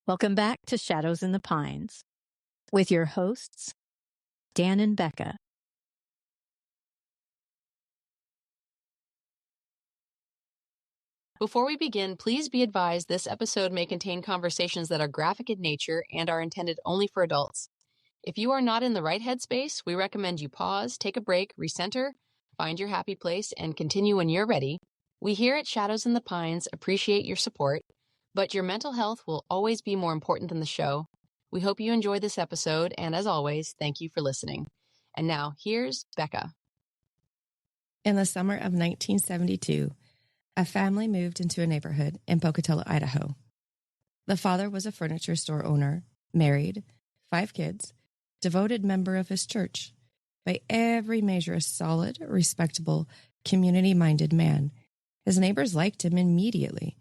Welcome back to Shadows in the Pines with your hosts, Dan and Becca. Before we begin, please be advised this episode may contain conversations that are graphic in nature and are intended only for adults. If you are not in the right headspace, we recommend you pause, take a break, recenter, find your happy place, and continue when you're ready. We here at Shadows in the Pines appreciate your support, but your mental health will always be more important than the show. We hope you enjoy this episode, and as always, thank you for listening. And now, here's Becca. In the summer of 1972, a family moved into a neighborhood in Pocatello, Idaho. The father was a furniture store owner, married, 5 kids, devoted member of his church. By every measure, a solid, respectable, community-minded man. His neighbors liked him immediately.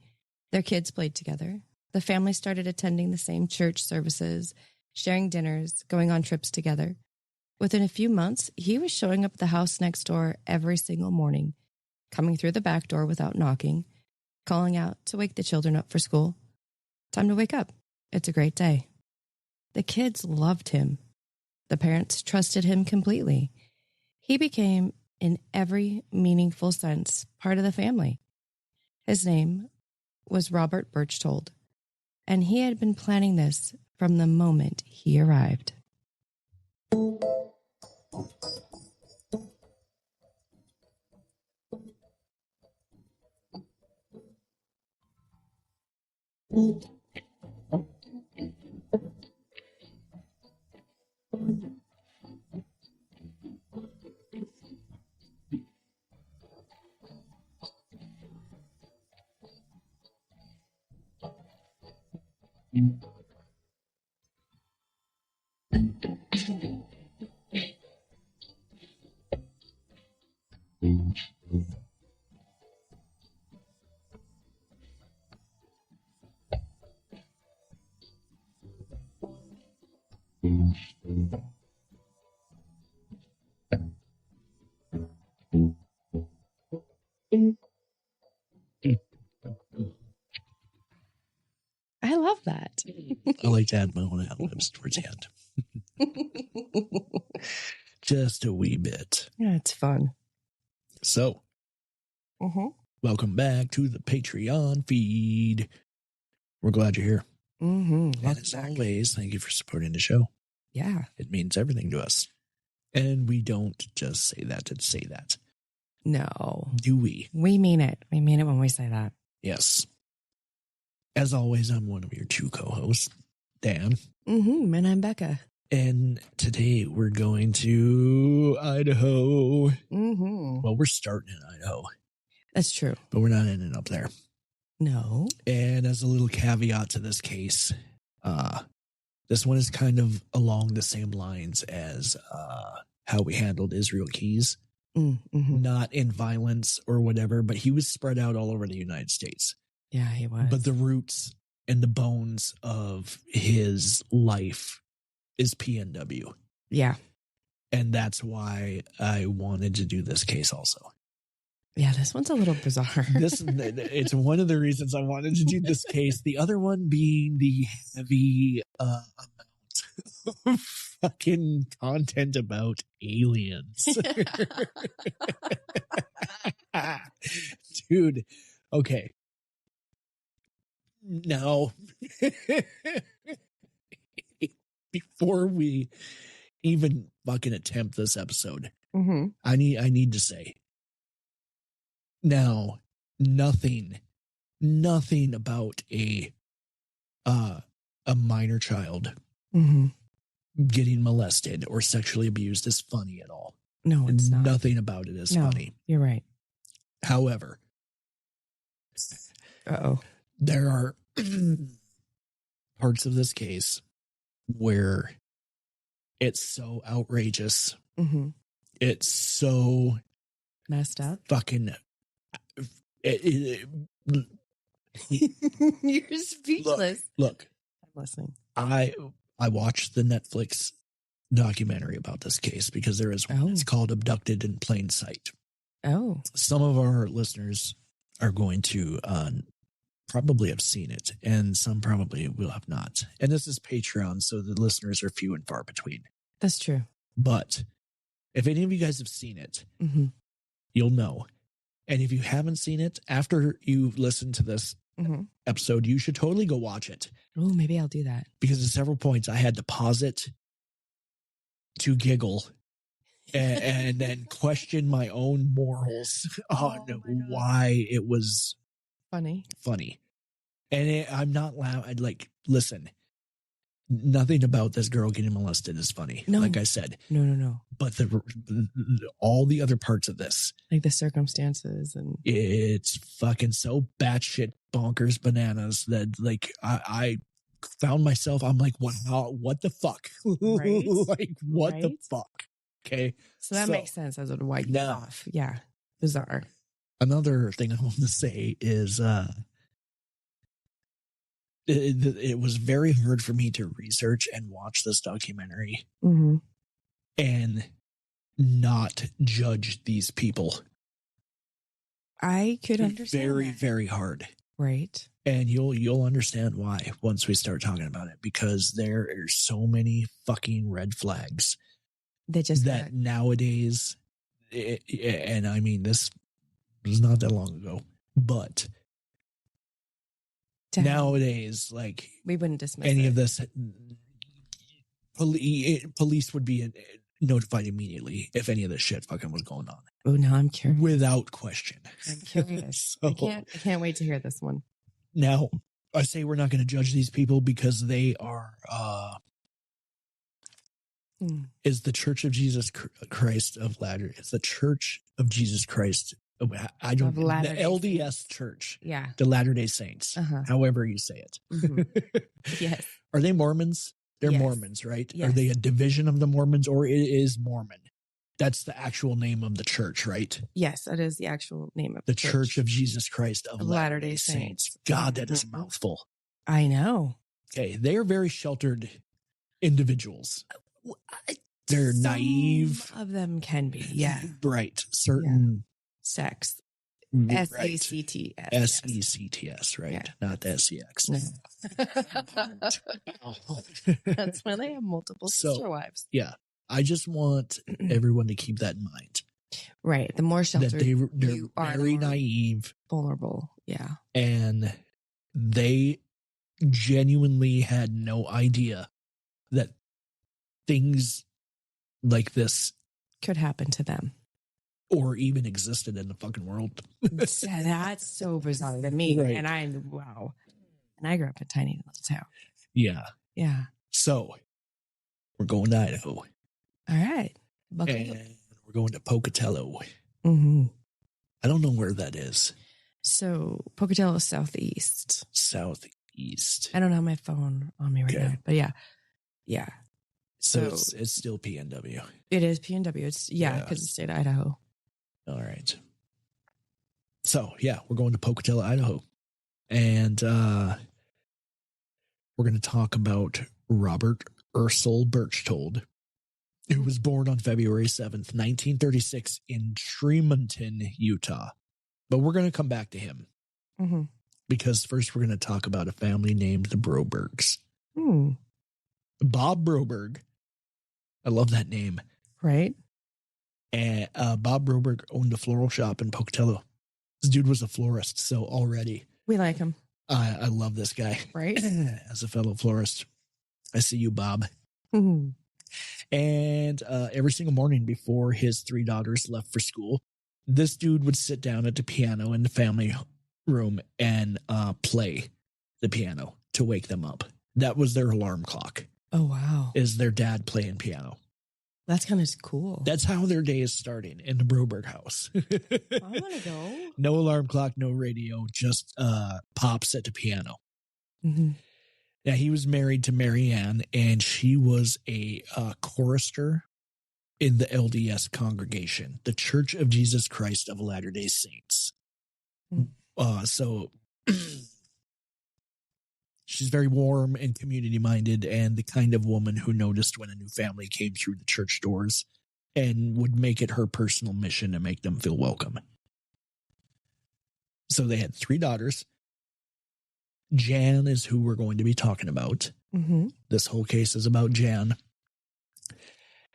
Their kids played together. The family started attending the same church services, sharing dinners, going on trips together. Within a few months, he was showing up at the house next door every single morning, coming through the back door without knocking, calling out to wake the children up for school. Time to wake up. It's a great day. The kids loved him. The parents trusted him completely. He became, in every meaningful sense, part of the family. His name was Robert Berchtold, and he had been planning this from the moment he arrived. I love that. I like to add my own ad-libs towards the end. Just a wee bit. Yeah, it's fun. So, welcome back to the Patreon feed. We're glad you're here. And as always, thank you for supporting the show. Yeah. It means everything to us. And we don't just say that to say that. No. Do we? We mean it. We mean it when we say that. Yes. As always, I'm one of your 2 co-hosts, Dan. And I'm Becca. And today we're going to Idaho. Well, we're starting in Idaho. That's true. But we're not ending up there. No. And as a little caveat to this case, this one is kind of along the same lines as how we handled Israel Keys. Not in violence or whatever, but he was spread out all over the United States. Yeah, he was. But the roots and the bones of his life is PNW. Yeah. And that's why I wanted to do this case also. Yeah, this one's a little bizarre. It's one of the reasons I wanted to do this case. The other one being the heavy amount of fucking content about aliens. Dude, okay. Now, before we even fucking attempt this episode, I need to say, now, nothing about a minor child getting molested or sexually abused is funny at all. No, it's not. Nothing about it is funny. You're right. However, there are parts of this case where it's so outrageous. It's so messed up. Fucking. You're speechless. Look, I'm listening. I watched the Netflix documentary about this case because there is one. It's called Abducted in Plain Sight. Oh. Some of our listeners are going to probably have seen it, and some probably will have not. And this is Patreon, so the listeners are few and far between. That's true. But if any of you guys have seen it, you'll know. And if you haven't seen it, after you listen to this episode, you should totally go watch it. Oh, maybe I'll do that. Because at several points I had to pause it to giggle and then question my own morals on why it was funny. And I'm not loud. I'd like, listen, nothing about this girl getting molested is funny. No. Like I said. No. But all the other parts of this. Like the circumstances and. It's fucking so batshit bonkers bananas that like I found myself, I'm like, what the fuck? Right? Like, what the fuck? Okay. So that makes sense as it wiped off. Yeah. Bizarre. Another thing I want to say is it was very hard for me to research and watch this documentary and not judge these people. I could understand very, that. very hard. Right. And you'll understand why once we start talking about it, because there are so many fucking red flags that nowadays, and I mean, this was not that long ago, but nowadays, like, we wouldn't dismiss any of this. Police would be notified immediately if any of this shit fucking was going on. Oh, now I'm curious. Without question. I'm curious. I can't wait to hear this one. Now, I say we're not going to judge these people because they are is the Church of Jesus Christ of Latter. It's the Church of Jesus Christ. I don't know. The LDS Church. Yeah. The Latter-day Saints. However you say it. Yes. Are they Mormons? They're Mormons, right? Yes. Are they a division of the Mormons, or it is Mormon? That's the actual name of the church, right? Yes, that is the actual name of the Church of Jesus Christ of Latter-day Saints. God, that is a mouthful. I know. Okay, they are very sheltered individuals. They're naive. Some of them can be, yeah. Right. Certain sex. S-E-C-T-S. S-E-C-T-S, right? Yeah. Not the S-E-X. No. That's when they have multiple sister wives. Yeah. I just want everyone to keep that in mind. Right. The more sheltered that they're you are, very naive. Vulnerable. Yeah. And they genuinely had no idea that things like this could happen to them. Or even existed in the fucking world. That's so bizarre to me. Right. And wow. And I grew up in a tiny little town. Yeah. Yeah. So we're going to Idaho. All right. And we're going to Pocatello. I don't know where that is. So Pocatello is southeast. Southeast. I don't have my phone on me right now, but yeah. Yeah. So it's still PNW. It is PNW. It's because it's state of Idaho. All right. So yeah, we're going to Pocatello, Idaho. And we're going to talk about Robert Ursel Berchtold, who was born on February 7th, 1936 in Tremonton, Utah. But we're going to come back to him. Because first we're going to talk about a family named the Brobergs. Bob Broberg. I love that name. Right. And Bob Broberg owned a floral shop in Pocatello. This dude was a florist, so already. We like him. I love this guy. Right. As a fellow florist. I see you, Bob. And every single morning before his 3 daughters left for school, this dude would sit down at the piano in the family room and play the piano to wake them up. That was their alarm clock. Oh, wow. Is their dad playing piano. That's kind of cool. That's how their day is starting in the Broberg house. I want to go. No alarm clock, no radio, just pops at the piano. Now, he was married to Mary Ann, and she was a chorister in the LDS congregation, the Church of Jesus Christ of Latter-day Saints. So she's very warm and community-minded, and the kind of woman who noticed when a new family came through the church doors and would make it her personal mission to make them feel welcome. So they had 3 daughters, Jan is who we're going to be talking about. Mm-hmm. This whole case is about Jan.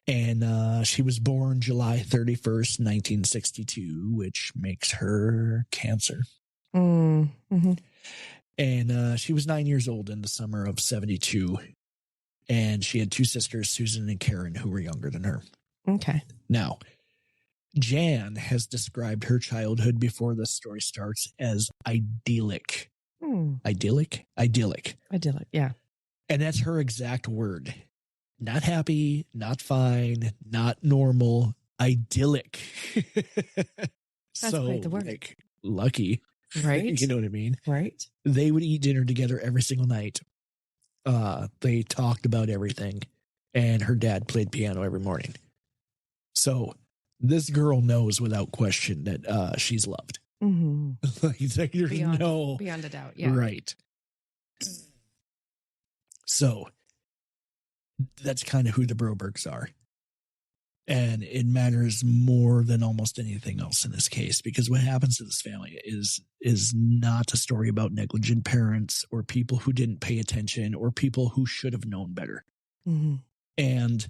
And she was born July 31st, 1962, which makes her Cancer. Mm-hmm. And she was 9 years old in the summer of 72. And she had two sisters, Susan and Karen, who were younger than her. Okay. Now, Jan has described her childhood before this story starts as idyllic. Idyllic? Idyllic. Idyllic, yeah. And that's her exact word. Not happy, not fine, not normal, idyllic. That's quite the word. Like, lucky. Right. You know what I mean? Right. They would eat dinner together every single night. They talked about everything. And her dad played piano every morning. So this girl knows without question that she's loved. Mm-hmm. There's beyond a doubt. Yeah. Right. So that's kind of who the Brobergs are. And it matters more than almost anything else in this case, because what happens to this family is not a story about negligent parents or people who didn't pay attention or people who should have known better. Mm-hmm. And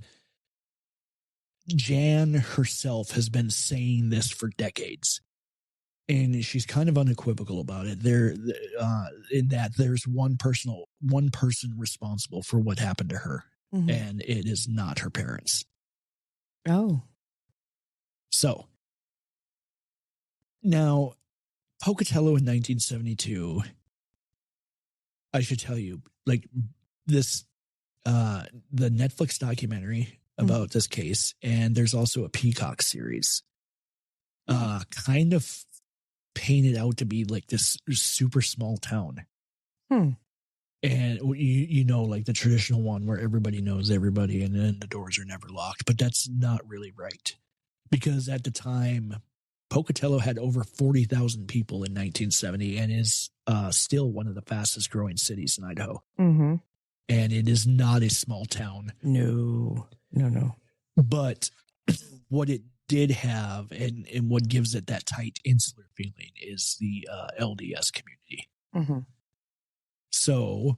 Jan herself has been saying this for decades. And she's kind of unequivocal about it. In that there's one person responsible for what happened to her, and it is not her parents. Oh, so now Pocatello in 1972. I should tell you, like this, the Netflix documentary about this case, and there's also a Peacock series, kind of painted out to be like this super small town. And you know, like the traditional one where everybody knows everybody and then the doors are never locked. But that's not really right. Because at the time, Pocatello had over 40,000 people in 1970 and is still one of the fastest growing cities in Idaho. Mm-hmm. And it is not a small town. No. But what it did have and what gives it that tight, insular feeling is the LDS community. Mm-hmm. So,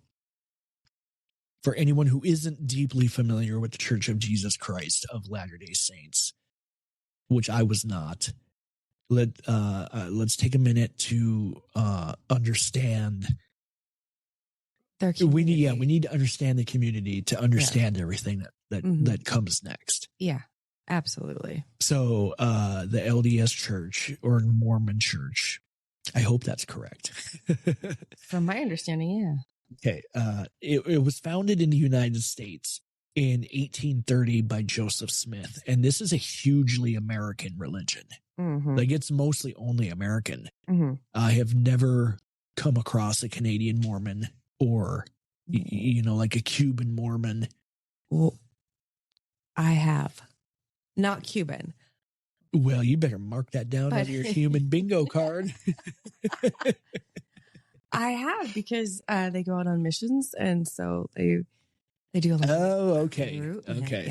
for anyone who isn't deeply familiar with the Church of Jesus Christ of Latter-day Saints, which I was not, let's take a minute to understand. We need to understand the community to understand everything that comes next. Yeah, absolutely. So, the LDS Church or Mormon Church. I hope that's correct. From my understanding, yeah. Okay. It was founded in the United States in 1830 by Joseph Smith. And this is a hugely American religion. Mm-hmm. Like it's mostly only American. Mm-hmm. I have never come across a Canadian Mormon or, like a Cuban Mormon. Well, I have. Not Cuban. Well, you better mark that down on your human bingo card. I have because they go out on missions, and so they do a lot. Oh, okay, okay,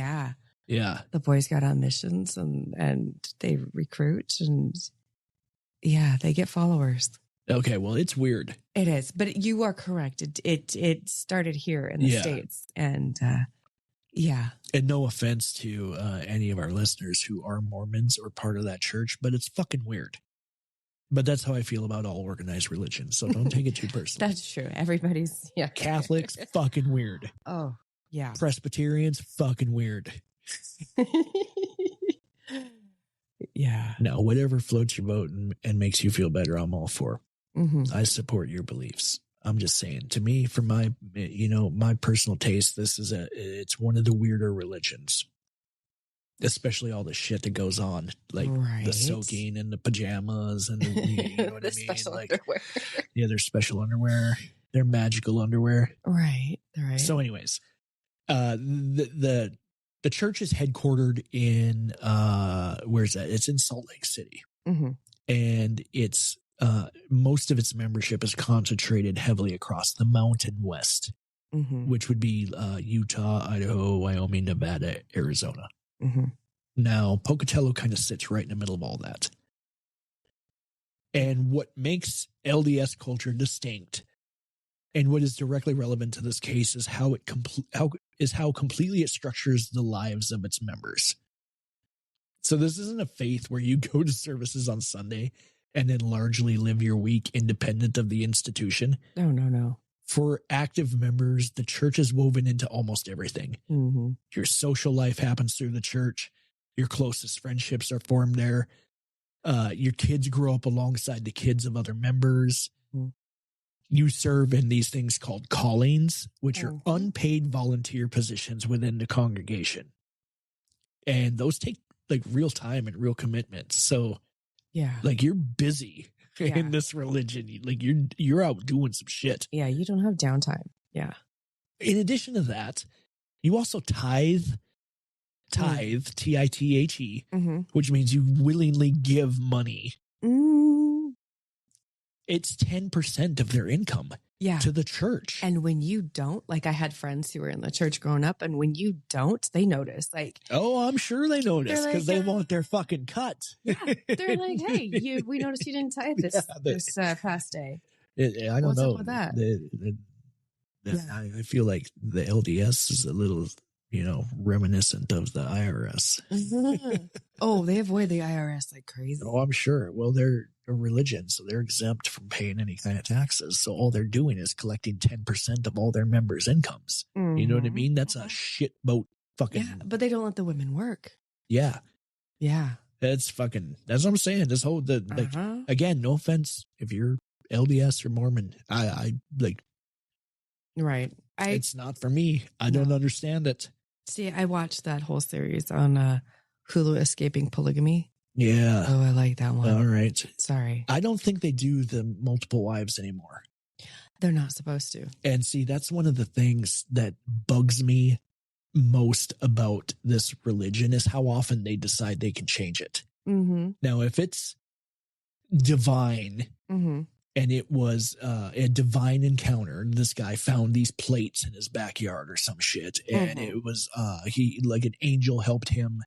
yeah. The boys got on missions, and they recruit, and they get followers. Okay, well, it's weird. It is, but you are correct. It started here in the States, and And no offense to any of our listeners who are Mormons or part of that church, but it's fucking weird. But that's how I feel about all organized religion. So don't take it too personally. That's true. Everybody's, Catholics, fucking weird. Oh, yeah. Presbyterians, fucking weird. Yeah. No, whatever floats your boat and makes you feel better, I'm all for. Mm-hmm. I support your beliefs. I'm just saying, to me, for my personal taste, it's one of the weirder religions, especially all the shit that goes on, like the soaking and the pajamas and you know what the I mean? Special like, underwear. Yeah, their special underwear, their magical underwear. Right. So anyways, the church is headquartered in, where's that? It's in Salt Lake City. Mm-hmm. And it's, most of its membership is concentrated heavily across the Mountain West, which would be Utah, Idaho, Wyoming, Nevada, Arizona. Mm-hmm. Now, Pocatello kind of sits right in the middle of all that. And what makes LDS culture distinct And what is directly relevant to this case is how completely it structures the lives of its members. So this isn't a faith where you go to services on Sunday and then largely live your week independent of the institution. No. For active members, the church is woven into almost everything. Mm-hmm. Your social life happens through the church. Your closest friendships are formed there. Your kids grow up alongside the kids of other members. Mm-hmm. You serve in these things called callings, which are unpaid volunteer positions within the congregation. And those take like real time and real commitment. So yeah, like you're busy in this religion. Like you're out doing some shit. Yeah, you don't have downtime. Yeah. In addition to that, you also tithe, T-I-T-H-E, which means you willingly give money. It's 10% of their income to the church. And when you don't, like I had friends who were in the church growing up, and when you don't, they notice. Like, oh, I'm sure they notice because they want their fucking cut. Yeah, they're like, hey, we noticed you didn't tithe this past day. I don't What's know. Up with that? I feel like the LDS is a little, reminiscent of the IRS. Oh, they avoid the IRS like crazy. Oh, I'm sure. Well, they're a religion, so they're exempt from paying any kind of taxes. So all they're doing is collecting 10% of all their members' incomes. You know what I mean? That's a shitboat fucking. Yeah, but they don't let the women work. Yeah. Yeah. That's what I'm saying. This whole, again, no offense if you're LDS or Mormon. I like. Right. It's not for me. I don't understand it. See, I watched that whole series on Hulu, Escaping Polygamy. Yeah. Oh, I like that one. All right. Sorry. I don't think they do the multiple wives anymore. They're not supposed to. And see, that's one of the things that bugs me most about this religion is how often they decide they can change it. Now, if it's divine and it was a divine encounter, this guy found these plates in his backyard or some shit, and it was he like an angel helped him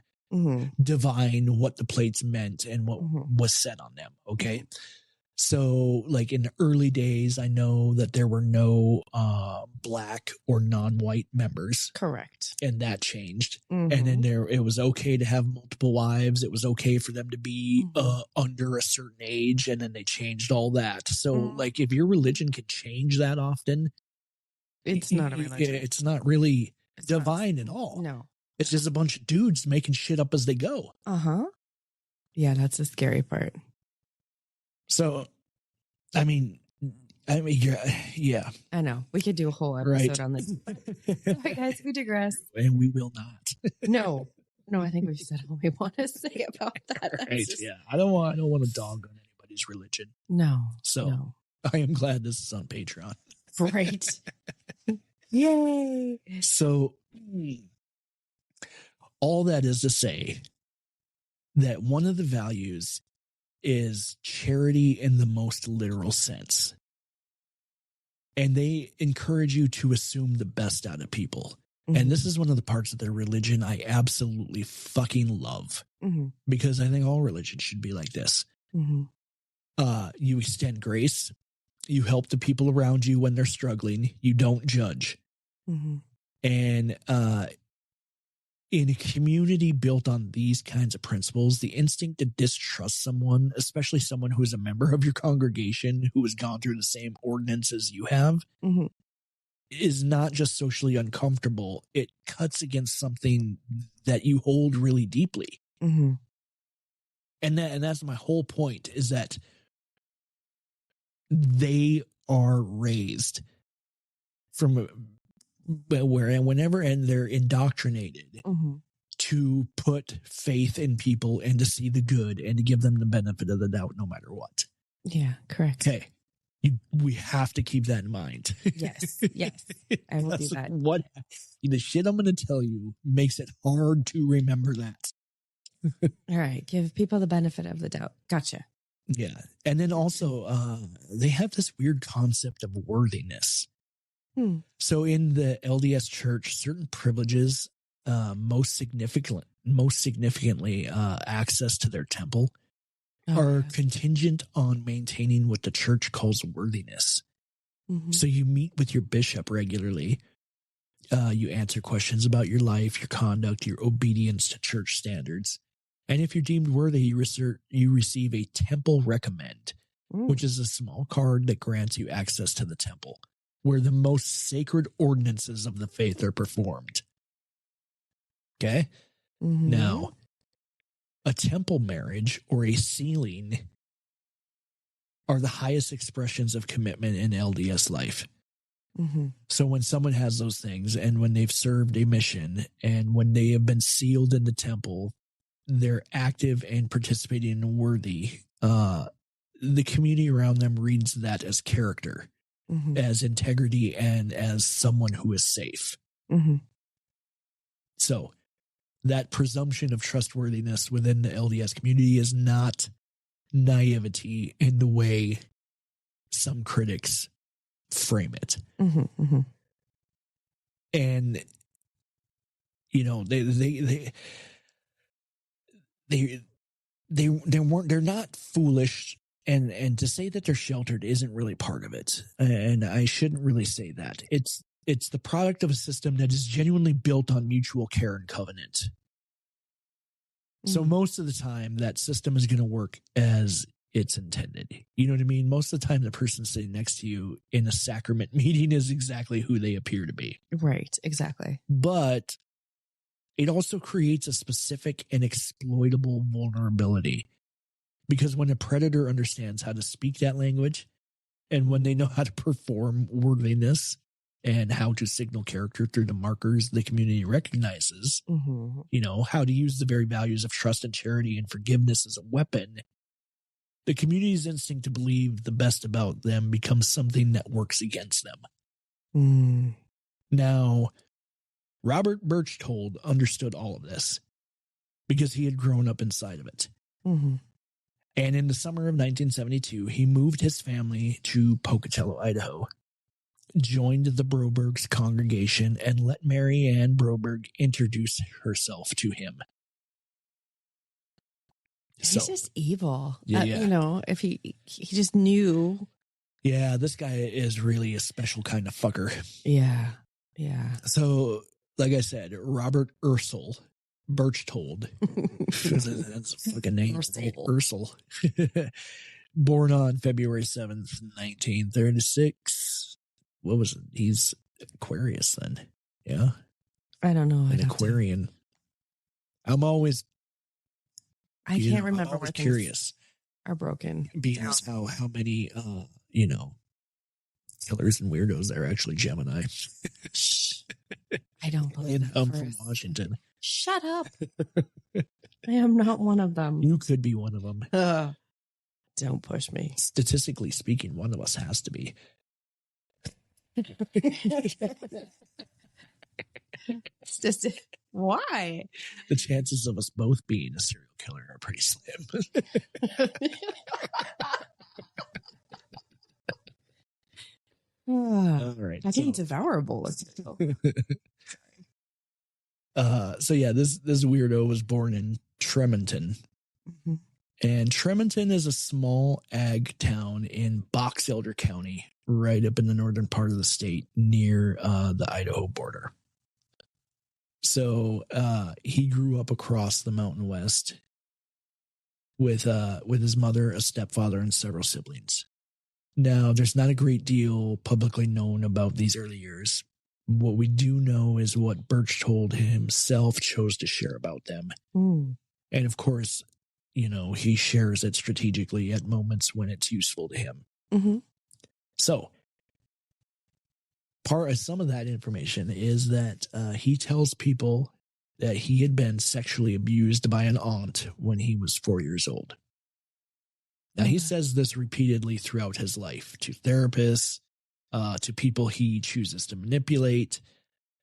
divine what the plates meant and what was said on them. Okay. So like in the early days, I know that there were no black or non-white members. Correct. And that changed. And then it was okay to have multiple wives. It was okay for them to be under a certain age. And then they changed all that. So like if your religion can change that often, it's not a religion. It's not really divine at all. No. It's just a bunch of dudes making shit up as they go. Yeah, that's the scary part. So, I mean, yeah. I know. We could do a whole episode on this. Sorry, guys, we digress. And we will not. No, I think we've said all we want to say about that. Right, yeah. I don't want to dog on anybody's religion. No. So, I am glad this is on Patreon. Right. Yay. So, all that is to say that one of the values is charity in the most literal sense. And they encourage you to assume the best out of people. And this is one of the parts of their religion I absolutely fucking love. Because I think all religion should be like this. You extend grace. You help the people around you when they're struggling. You don't judge. And in a community built on these kinds of principles, the instinct to distrust someone, especially someone who is a member of your congregation, who has gone through the same ordinance as you have, is not just socially uncomfortable. It cuts against something that you hold really deeply. And that's my whole point, is that they are raised from whenever, and they're indoctrinated to put faith in people and to see the good and to give them the benefit of the doubt no matter what. Yeah, correct. Okay. We have to keep that in mind. Yes. I will do that. The shit I'm going to tell you makes it hard to remember that. All right. Give people the benefit of the doubt. Gotcha. Yeah. And then also, they have this weird concept of worthiness. So in the LDS church, certain privileges, most significantly, access to their temple, are contingent on maintaining what the church calls worthiness. Mm-hmm. So you meet with your bishop regularly. You answer questions about your life, your conduct, your obedience to church standards. And if you're deemed worthy, you receive a temple recommend, which is a small card that grants you access to the temple, where the most sacred ordinances of the faith are performed. Okay? Mm-hmm. Now, a temple marriage or a sealing are the highest expressions of commitment in LDS life. Mm-hmm. So when someone has those things, and when they've served a mission, and when they have been sealed in the temple, they're active and participating and worthy. The community around them reads that as character, as integrity, and as someone who is safe. Mm-hmm. So that presumption of trustworthiness within the LDS community is not naivety in the way some critics frame it. Mm-hmm. Mm-hmm. And you know, they're not foolish, and to say that they're sheltered isn't really part of it. And I shouldn't really say that. It's the product of a system that is genuinely built on mutual care and covenant. So most of the time that system is going to work as it's intended. You know what I mean? Most of the time the person sitting next to you in a sacrament meeting is exactly who they appear to be. Right, exactly. But it also creates a specific and exploitable vulnerability, because when a predator understands how to speak that language, and when they know how to perform worthiness and how to signal character through the markers the community recognizes, you know, how to use the very values of trust and charity and forgiveness as a weapon, the community's instinct to believe the best about them becomes something that works against them. Now, Robert Berchtold understood all of this because he had grown up inside of it. And in the summer of 1972, he moved his family to Pocatello, Idaho, joined the Broberg's congregation, and let Mary Ann Broberg introduce herself to him. He's just evil. Yeah. You know, if he just knew. Yeah, this guy is really a special kind of fucker. Yeah. Yeah. So, like I said, Robert Ursel Berchtold. That's a fucking name. Ursel. Born on February 7th, 1936. What was it? He's Aquarius then. Yeah. I don't know. An Aquarian. I can't remember. I'm always curious. Are broken. Because how many you know, killers and weirdos that are actually Gemini. I don't believe and I'm from Washington. Shut up. I am not one of them. You could be one of them. Don't push me. Statistically speaking, one of us has to be. Why? The chances of us both being a serial killer are pretty slim. All right. I can devour a bullet. So yeah, this weirdo was born in Tremonton. And Tremonton is a small ag town in Box Elder County, right up in the northern part of the state near the Idaho border. So he grew up across the Mountain West with his mother, a stepfather, and several siblings. Now, there's not a great deal publicly known about these early years. What we do know is what Berchtold himself chose to share about them. And of course, you know, he shares it strategically at moments when it's useful to him. So, part of some of that information is that he tells people that he had been sexually abused by an aunt when he was 4 years old. Now, he says this repeatedly throughout his life to therapists, to people he chooses to manipulate,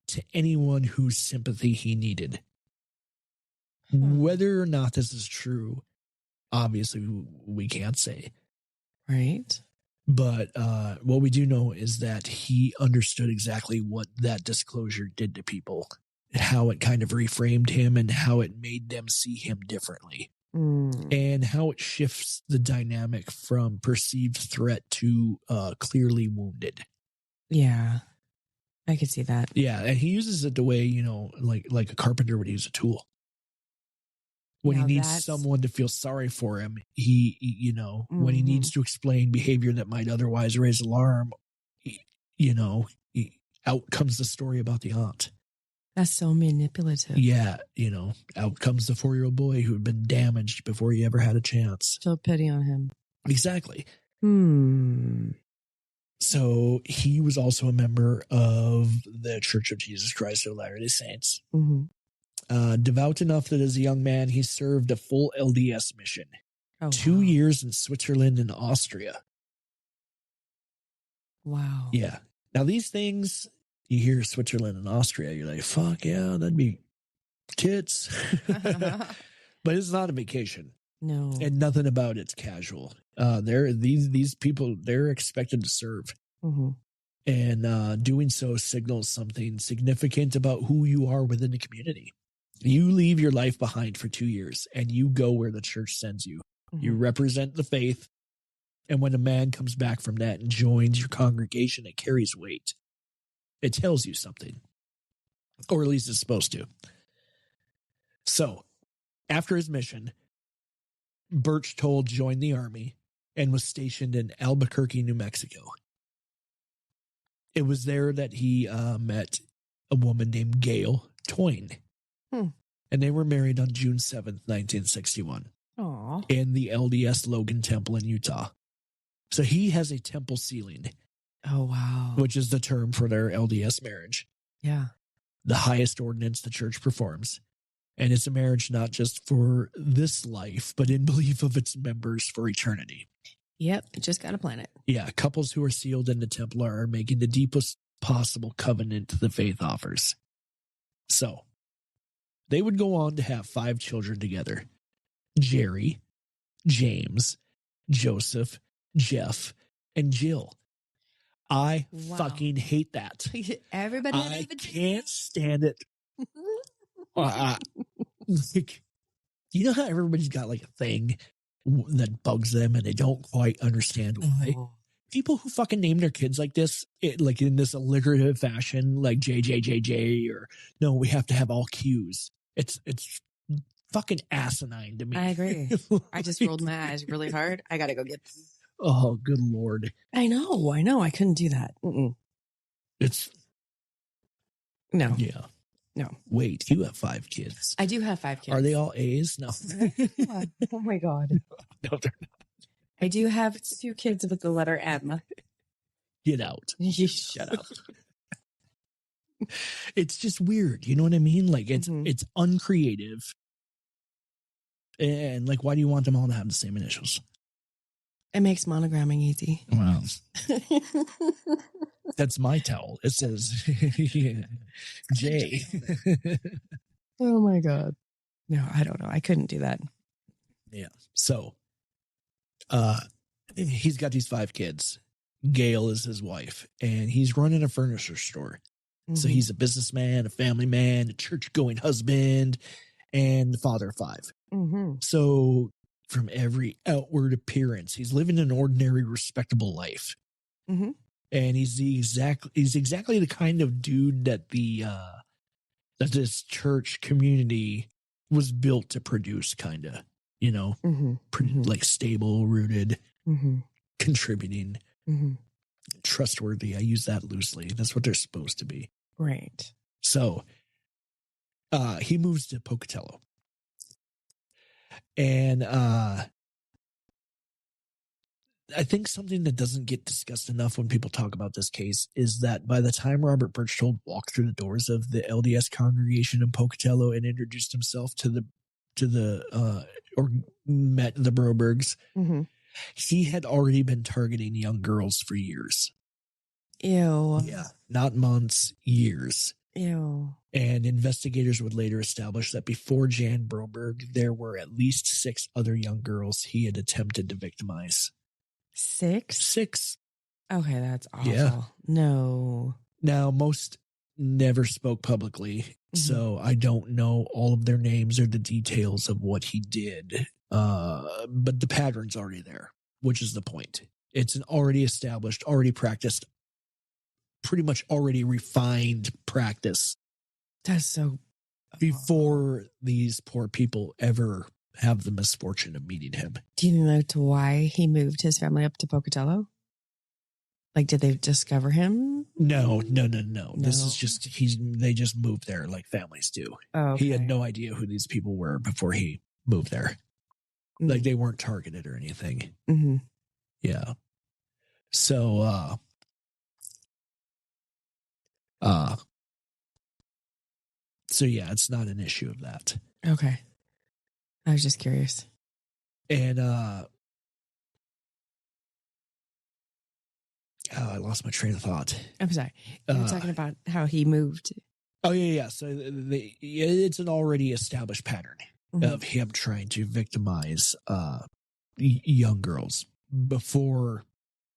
to anyone whose sympathy he needed. Whether or not this is true, obviously we can't say. Right. But what we do know is that he understood exactly what that disclosure did to people, how it kind of reframed him and how it made them see him differently. And how it shifts the dynamic from perceived threat to clearly wounded. Yeah. I could see that. Yeah, and he uses it the way, like a carpenter would use a tool. When he needs someone to feel sorry for him, when he needs to explain behavior that might otherwise raise alarm, out comes the story about the aunt. That's so manipulative. Yeah, out comes the 4-year-old boy who had been damaged before he ever had a chance. So pity on him. Exactly. So he was also a member of the Church of Jesus Christ of Latter-day Saints. Devout enough that as a young man, he served a full LDS mission. 2 years in Switzerland and Austria. Wow. Yeah. Now these things, you hear Switzerland and Austria, you're like, fuck yeah, that'd be tits. But it's not a vacation. No. And nothing about it's casual. These people, they're expected to serve. And doing so signals something significant about who you are within the community. You leave your life behind for 2 years and you go where the church sends you. You represent the faith. And when a man comes back from that and joins your congregation, it carries weight. It tells you something. Or at least it's supposed to. So, after his mission, Berchtold joined the army and was stationed in Albuquerque, New Mexico. It was there that he met a woman named Gail Toyne. And they were married on June 7th, 1961. Aww. In the LDS Logan Temple in Utah. So he has a temple ceiling. Oh, wow. Which is the term for their LDS marriage. Yeah. The highest ordinance the church performs. And it's a marriage not just for this life, but in belief of its members for eternity. Yep. Just got to plan it. Yeah. Couples who are sealed in the temple are making the deepest possible covenant the faith offers. So they would go on to have 5 children together. Jerry, James, Joseph, Jeff, and Jill. I fucking hate that. Everybody. I can't stand it. Like, you know how everybody's got like a thing that bugs them and they don't quite understand why? People who fucking name their kids like this, like in this alliterative fashion, like JJJJ, or no, we have to have all Q's. It's fucking asinine to me. I agree. I just rolled my eyes really hard. I got to go get them. Oh, good Lord. I know. I couldn't do that. It's. No. Yeah. No. Wait, you have 5 kids. I do have 5 kids. Are they all A's? No. Oh my God. No, they're not. I do have 2 kids with the letter M. Get out. You shut up. It's just weird. You know what I mean? Like it's uncreative. And like, why do you want them all to have the same initials? It makes monogramming easy. Wow. That's my towel. It says J. Oh my God. No, I don't know. I couldn't do that. Yeah. So, he's got these 5 kids. Gail is his wife, and he's running a furniture store. So he's a businessman, a family man, a church-going husband, and the father of 5. So from every outward appearance, he's living an ordinary, respectable life. And he's exactly the kind of dude that that this church community was built to produce, kind of, like stable, rooted, contributing, trustworthy. I use that loosely. That's what they're supposed to be. Right. So he moves to Pocatello. And I think something that doesn't get discussed enough when people talk about this case is that by the time Robert Berchtold walked through the doors of the LDS congregation in Pocatello and introduced himself or met the Brobergs, he had already been targeting young girls for years. Ew. Yeah. Not months, years. Ew. And investigators would later establish that before Jan Broberg, there were at least 6 other young girls he had attempted to victimize. 6? 6. Okay, that's awful. Yeah. No. Now, most never spoke publicly, so I don't know all of their names or the details of what he did. But the pattern's already there, which is the point. It's an already established, already practiced pretty much already refined practice. That's so... Before these poor people ever have the misfortune of meeting him. Do you know why he moved his family up to Pocatello? Like, did they discover him? No. This is just, they just moved there like families do. Oh, okay. He had no idea who these people were before he moved there. Mm-hmm. Like, they weren't targeted or anything. Mm-hmm. Yeah. So, so yeah, it's not an issue of that. Okay. I was just curious. And, I lost my train of thought. I'm sorry. You were talking about how he moved. Oh, yeah. So it's an already established pattern of him trying to victimize young girls before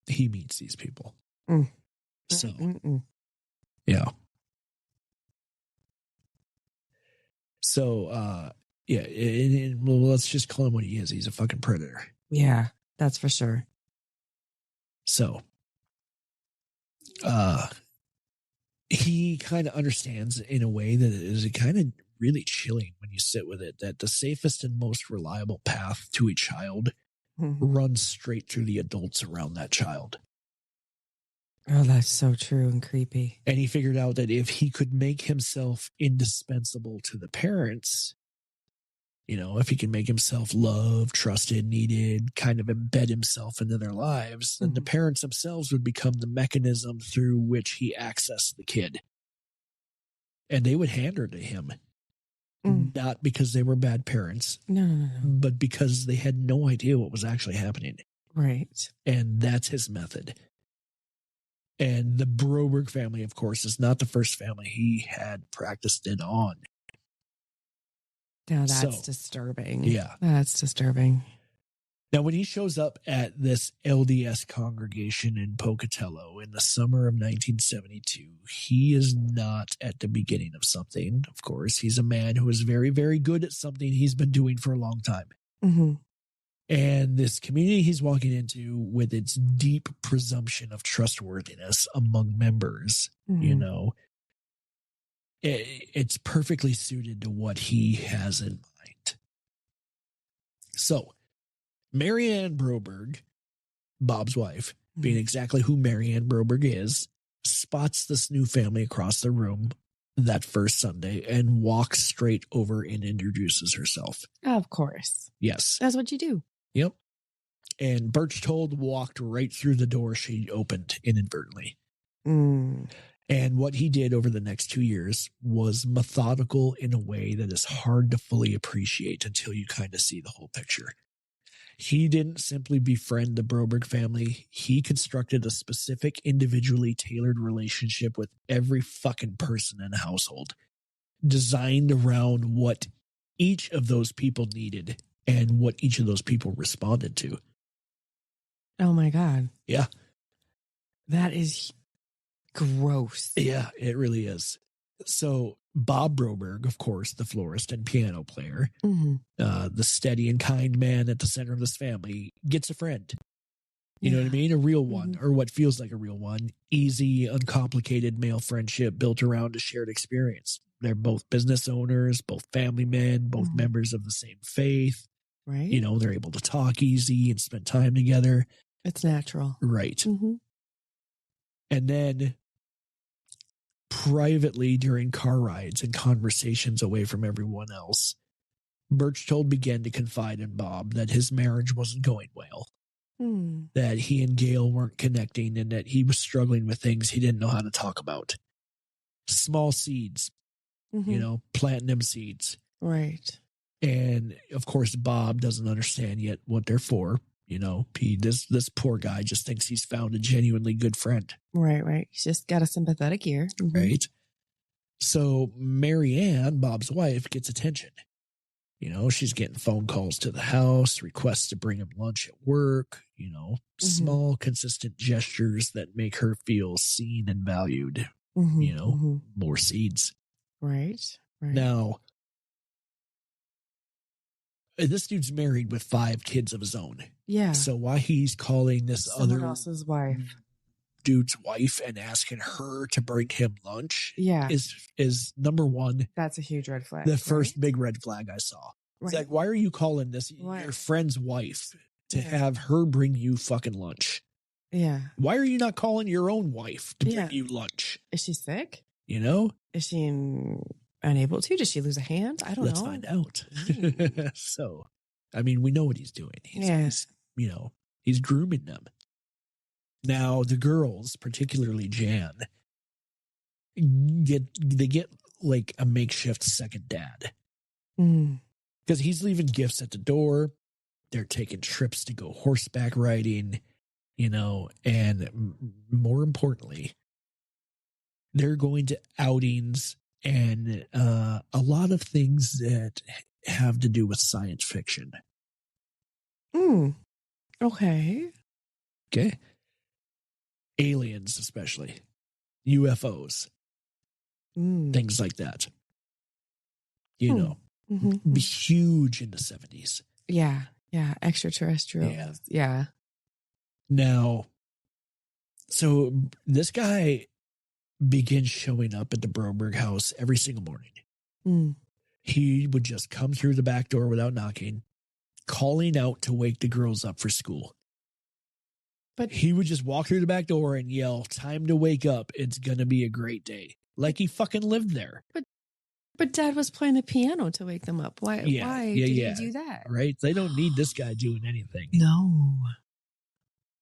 he meets these people. Mm. So, yeah. So, well, let's just call him what he is. He's a fucking predator. Yeah, that's for sure. So, he kind of understands in a way that is kind of really chilling when you sit with it, that the safest and most reliable path to a child runs straight through the adults around that child. Oh, that's so true and creepy. And he figured out that if he could make himself indispensable to the parents, if he can make himself loved, trusted, needed, kind of embed himself into their lives, then the parents themselves would become the mechanism through which he accessed the kid. And they would hand her to him. Not because they were bad parents. No. But because they had no idea what was actually happening. Right. And that's his method. And the Broberg family, of course, is not the first family he had practiced it on. Now that's disturbing. Yeah. That's disturbing. Now, when he shows up at this LDS congregation in Pocatello in the summer of 1972, he is not at the beginning of something, of course. He's a man who is very, very good at something he's been doing for a long time. Mm-hmm. And this community he's walking into, with its deep presumption of trustworthiness among members, it's perfectly suited to what he has in mind. So, Marianne Broberg, Bob's wife, being exactly who Marianne Broberg is, spots this new family across the room that first Sunday and walks straight over and introduces herself. Of course. Yes. That's what you do. Yep. And Birchtold walked right through the door she opened inadvertently. And what he did over the next 2 years was methodical in a way that is hard to fully appreciate until you kind of see the whole picture. He didn't simply befriend the Broberg family. He constructed a specific, individually tailored relationship with every fucking person in the household, designed around what each of those people needed and what each of those people responded to. Oh my God. Yeah. That is gross. Yeah, it really is. So Bob Broberg, of course, the florist and piano player, the steady and kind man at the center of this family, gets a friend. You know what I mean? A real one, or what feels like a real one. Easy, uncomplicated male friendship built around a shared experience. They're both business owners, both family men, both members of the same faith. Right. They're able to talk easy and spend time together. It's natural. Right. And then privately during car rides and conversations away from everyone else, Birchtold began to confide in Bob that his marriage wasn't going well, that he and Gail weren't connecting, and that he was struggling with things he didn't know how to talk about. Small seeds, planting them seeds. Right. And of course, Bob doesn't understand yet what they're for. This poor guy just thinks he's found a genuinely good friend. Right. He's just got a sympathetic ear. Right. So Marianne, Bob's wife, gets attention. She's getting phone calls to the house, requests to bring him lunch at work, small, consistent gestures that make her feel seen and valued. More seeds. Right. Now, this dude's married with 5 kids of his own. Yeah. So why he's calling this someone else's wife dude's wife and asking her to bring him lunch Yeah. is number one. That's a huge red flag. The first big red flag I saw. It's like, why are you calling this your friend's wife to have her bring you fucking lunch? Yeah. Why are you not calling your own wife to bring you lunch? Is she sick? You know? Is she unable to? Does she lose a hand? I don't know. Let's find out. So, I mean, we know what he's doing. He's, you know, he's grooming them. Now, the girls, particularly Jan, get like a makeshift second dad. Because he's leaving gifts at the door. They're taking trips to go horseback riding, you know, and more importantly, they're going to outings and a lot of things that have to do with science fiction. Okay. Aliens, especially. UFOs. Things like that. You know. Be huge in the 70s. Yeah. Extraterrestrials. Yeah. Now, so this guy begins showing up at the Broberg house every single morning. He would just come through the back door without knocking, calling out to wake the girls up for school. But he would just walk through the back door and yell, "Time to wake up. It's going to be a great day." Like he fucking lived there. But Dad was playing the piano to wake them up. Why did he do that? Right? They don't need this guy doing anything. No.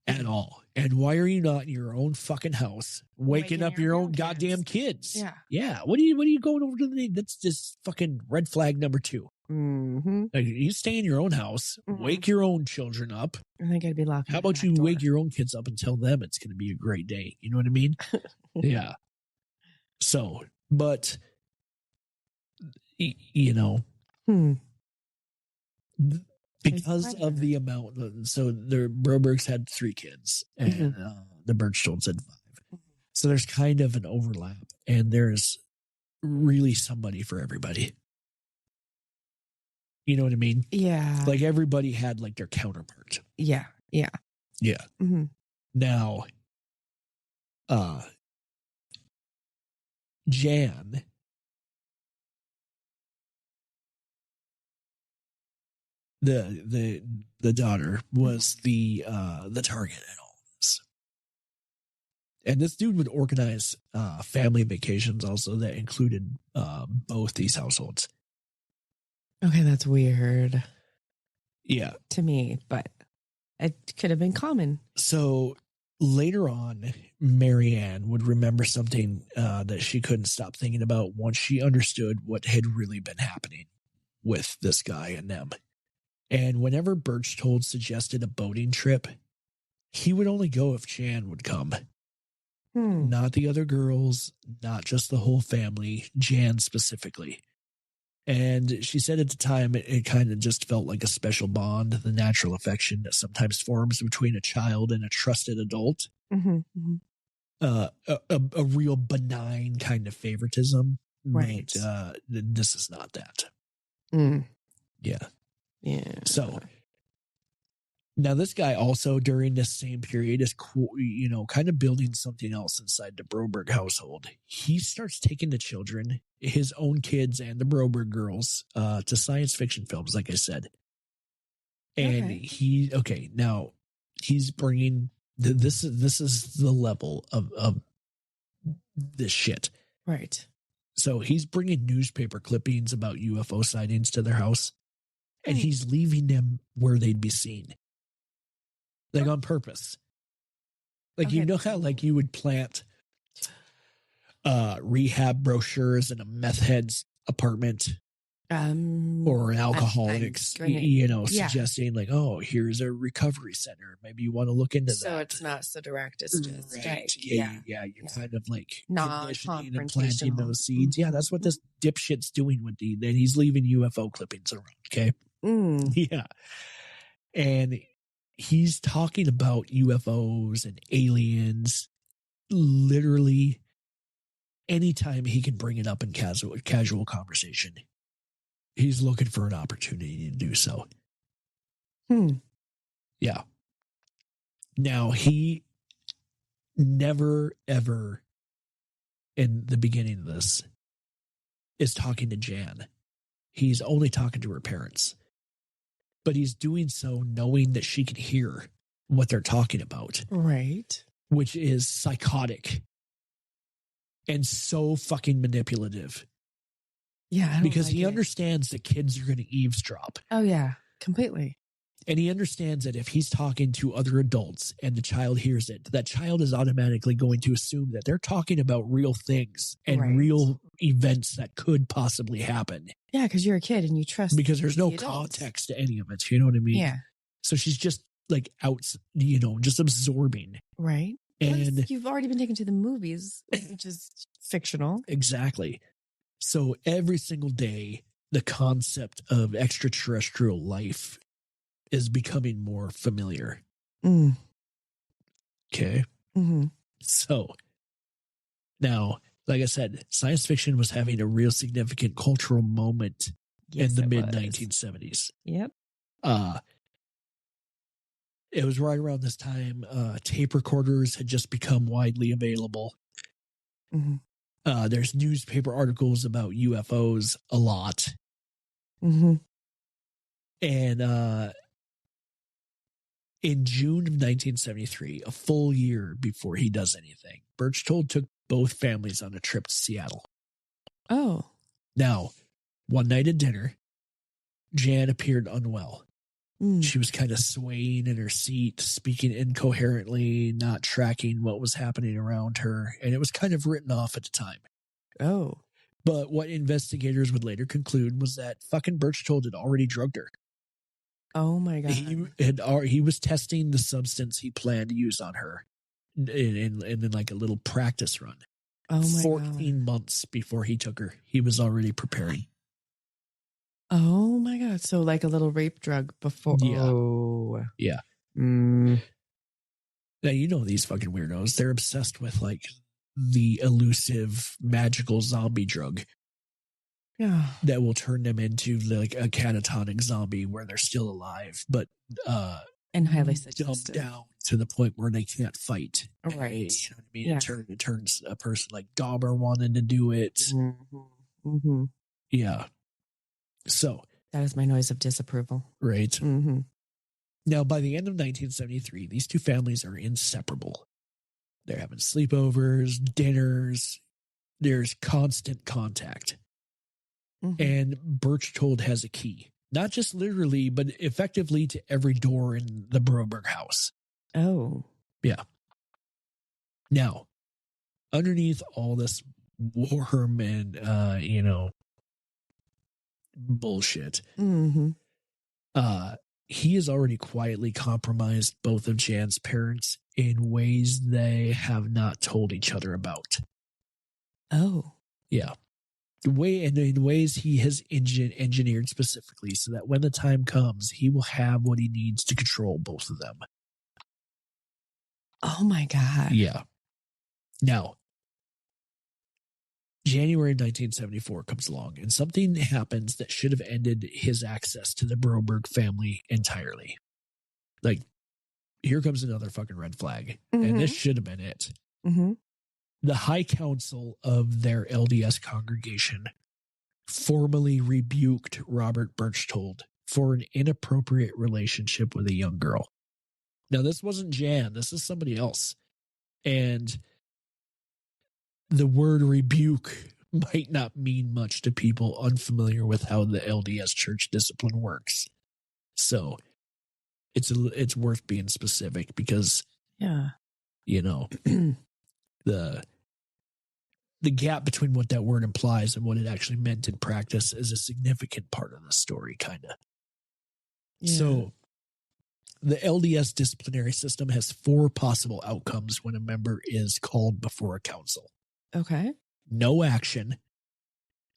At all. And why are you not in your own fucking house waking up your own goddamn kids? Yeah. What are you going over to the... That's just fucking red flag number 2. Like, you stay in your own house, wake your own children up. And they gotta be locked. How about you wake your own kids up and tell them it's going to be a great day? You know what I mean? Yeah. So, but... You know, because of the amount, so the Brobergs had 3 kids and the Berchtolds had 5. So there's kind of an overlap, and there's really somebody for everybody. You know what I mean? Yeah. Like everybody had like their counterpart. Yeah. Now, Jan. The daughter was the target in all this. And this dude would organize family vacations also that included both these households. Okay, that's weird. Yeah. To me, but it could have been common. So later on, Marianne would remember something that she couldn't stop thinking about once she understood what had really been happening with this guy and them. And whenever Berchtold suggested a boating trip, he would only go if Jan would come. Not the other girls, not just the whole family, Jan specifically. And she said at the time it kind of just felt like a special bond, the natural affection that sometimes forms between a child and a trusted adult. A real benign kind of favoritism. Right. But this is not that. Yeah. So now this guy also during this same period is, you know, kind of building something else inside the Broberg household. He starts taking the children, his own kids and the Broberg girls, to science fiction films, like I said. And now he's bringing this is the level of this shit. Right. So he's bringing newspaper clippings about UFO sightings to their house. And he's leaving them where they'd be seen. Like on purpose. Like, you know how like you would plant rehab brochures in a meth head's apartment? Or an alcoholic's, suggesting like, oh, here's a recovery center. Maybe you want to look into that. So it's not so direct. It's just right. You're kind of like conditioning and planting those seeds. Yeah, that's what this dipshit's doing with then he's leaving UFO clippings around. Okay. Yeah. And he's talking about UFOs and aliens literally anytime he can bring it up in casual conversation. He's looking for an opportunity to do so. Yeah. Now never, ever in the beginning of this is talking to Jan. He's only talking to her parents. But he's doing so knowing that she can hear what they're talking about. Right. Which is psychotic and so fucking manipulative. Yeah. Because he understands that kids are going to eavesdrop. Oh, yeah. Completely. And he understands that if he's talking to other adults and the child hears it, that child is automatically going to assume that they're talking about real things and real events that could possibly happen. Yeah, because you're a kid and you trust. Because there's no context to any of it. You know what I mean? Yeah. So she's just like out, just absorbing. Right. And plus, you've already been taken to the movies, which is fictional. Exactly. So every single day, the concept of extraterrestrial life is becoming more familiar. Mm. Okay. Mm-hmm. So now, like I said, science fiction was having a real significant cultural moment in the mid 1970s. Yep. It was right around this time tape recorders had just become widely available. Mm-hmm. There's newspaper articles about UFOs a lot. Mm-hmm. And in June of 1973, a full year before he does anything, Berchtold took both families on a trip to Seattle. Oh. Now, one night at dinner, Jan appeared unwell. She was kind of swaying in her seat, speaking incoherently, not tracking what was happening around her, and it was kind of written off at the time. Oh. But what investigators would later conclude was that fucking Berchtold had already drugged her. Oh my God. He was testing the substance he planned to use on her in like a little practice run. Oh my 14 months before he took her, he was already preparing. Oh my God. So like a little rape drug before. Yeah. Oh. Yeah. Mm. Now, you know these fucking weirdos. They're obsessed with like the elusive magical zombie drug. Yeah. That will turn them into like a catatonic zombie where they're still alive, but and highly dumbed down to the point where they can't fight. Right. You know what I mean? Yeah. It turns a person like Dauber wanted to do it. Mm-hmm. Mm-hmm. Yeah. So that is my noise of disapproval. Right. Mm-hmm. Now, by the end of 1973, these two families are inseparable. They're having sleepovers, dinners. There's constant contact. Mm-hmm. And Berchtold has a key, not just literally, but effectively to every door in the Broberg house. Oh. Yeah. Now, underneath all this warm and, bullshit, mm-hmm. He has already quietly compromised both of Jan's parents in ways they have not told each other about. Oh. Yeah. In ways he has engineered specifically so that when the time comes, he will have what he needs to control both of them. Oh my God. Yeah. Now, January 1974 comes along and something happens that should have ended his access to the Broberg family entirely. Like, here comes another fucking red flag. Mm-hmm. And this should have been it. Mm-hmm. The High Council of their LDS congregation formally rebuked Robert Berchtold for an inappropriate relationship with a young girl. Now, this wasn't Jan. This is somebody else. And the word rebuke might not mean much to people unfamiliar with how the LDS church discipline works. So it's worth being specific because, yeah, the gap between what that word implies and what it actually meant in practice is a significant part of the story, kind of. Yeah. So the LDS disciplinary system has 4 possible outcomes when a member is called before a council. Okay. No action,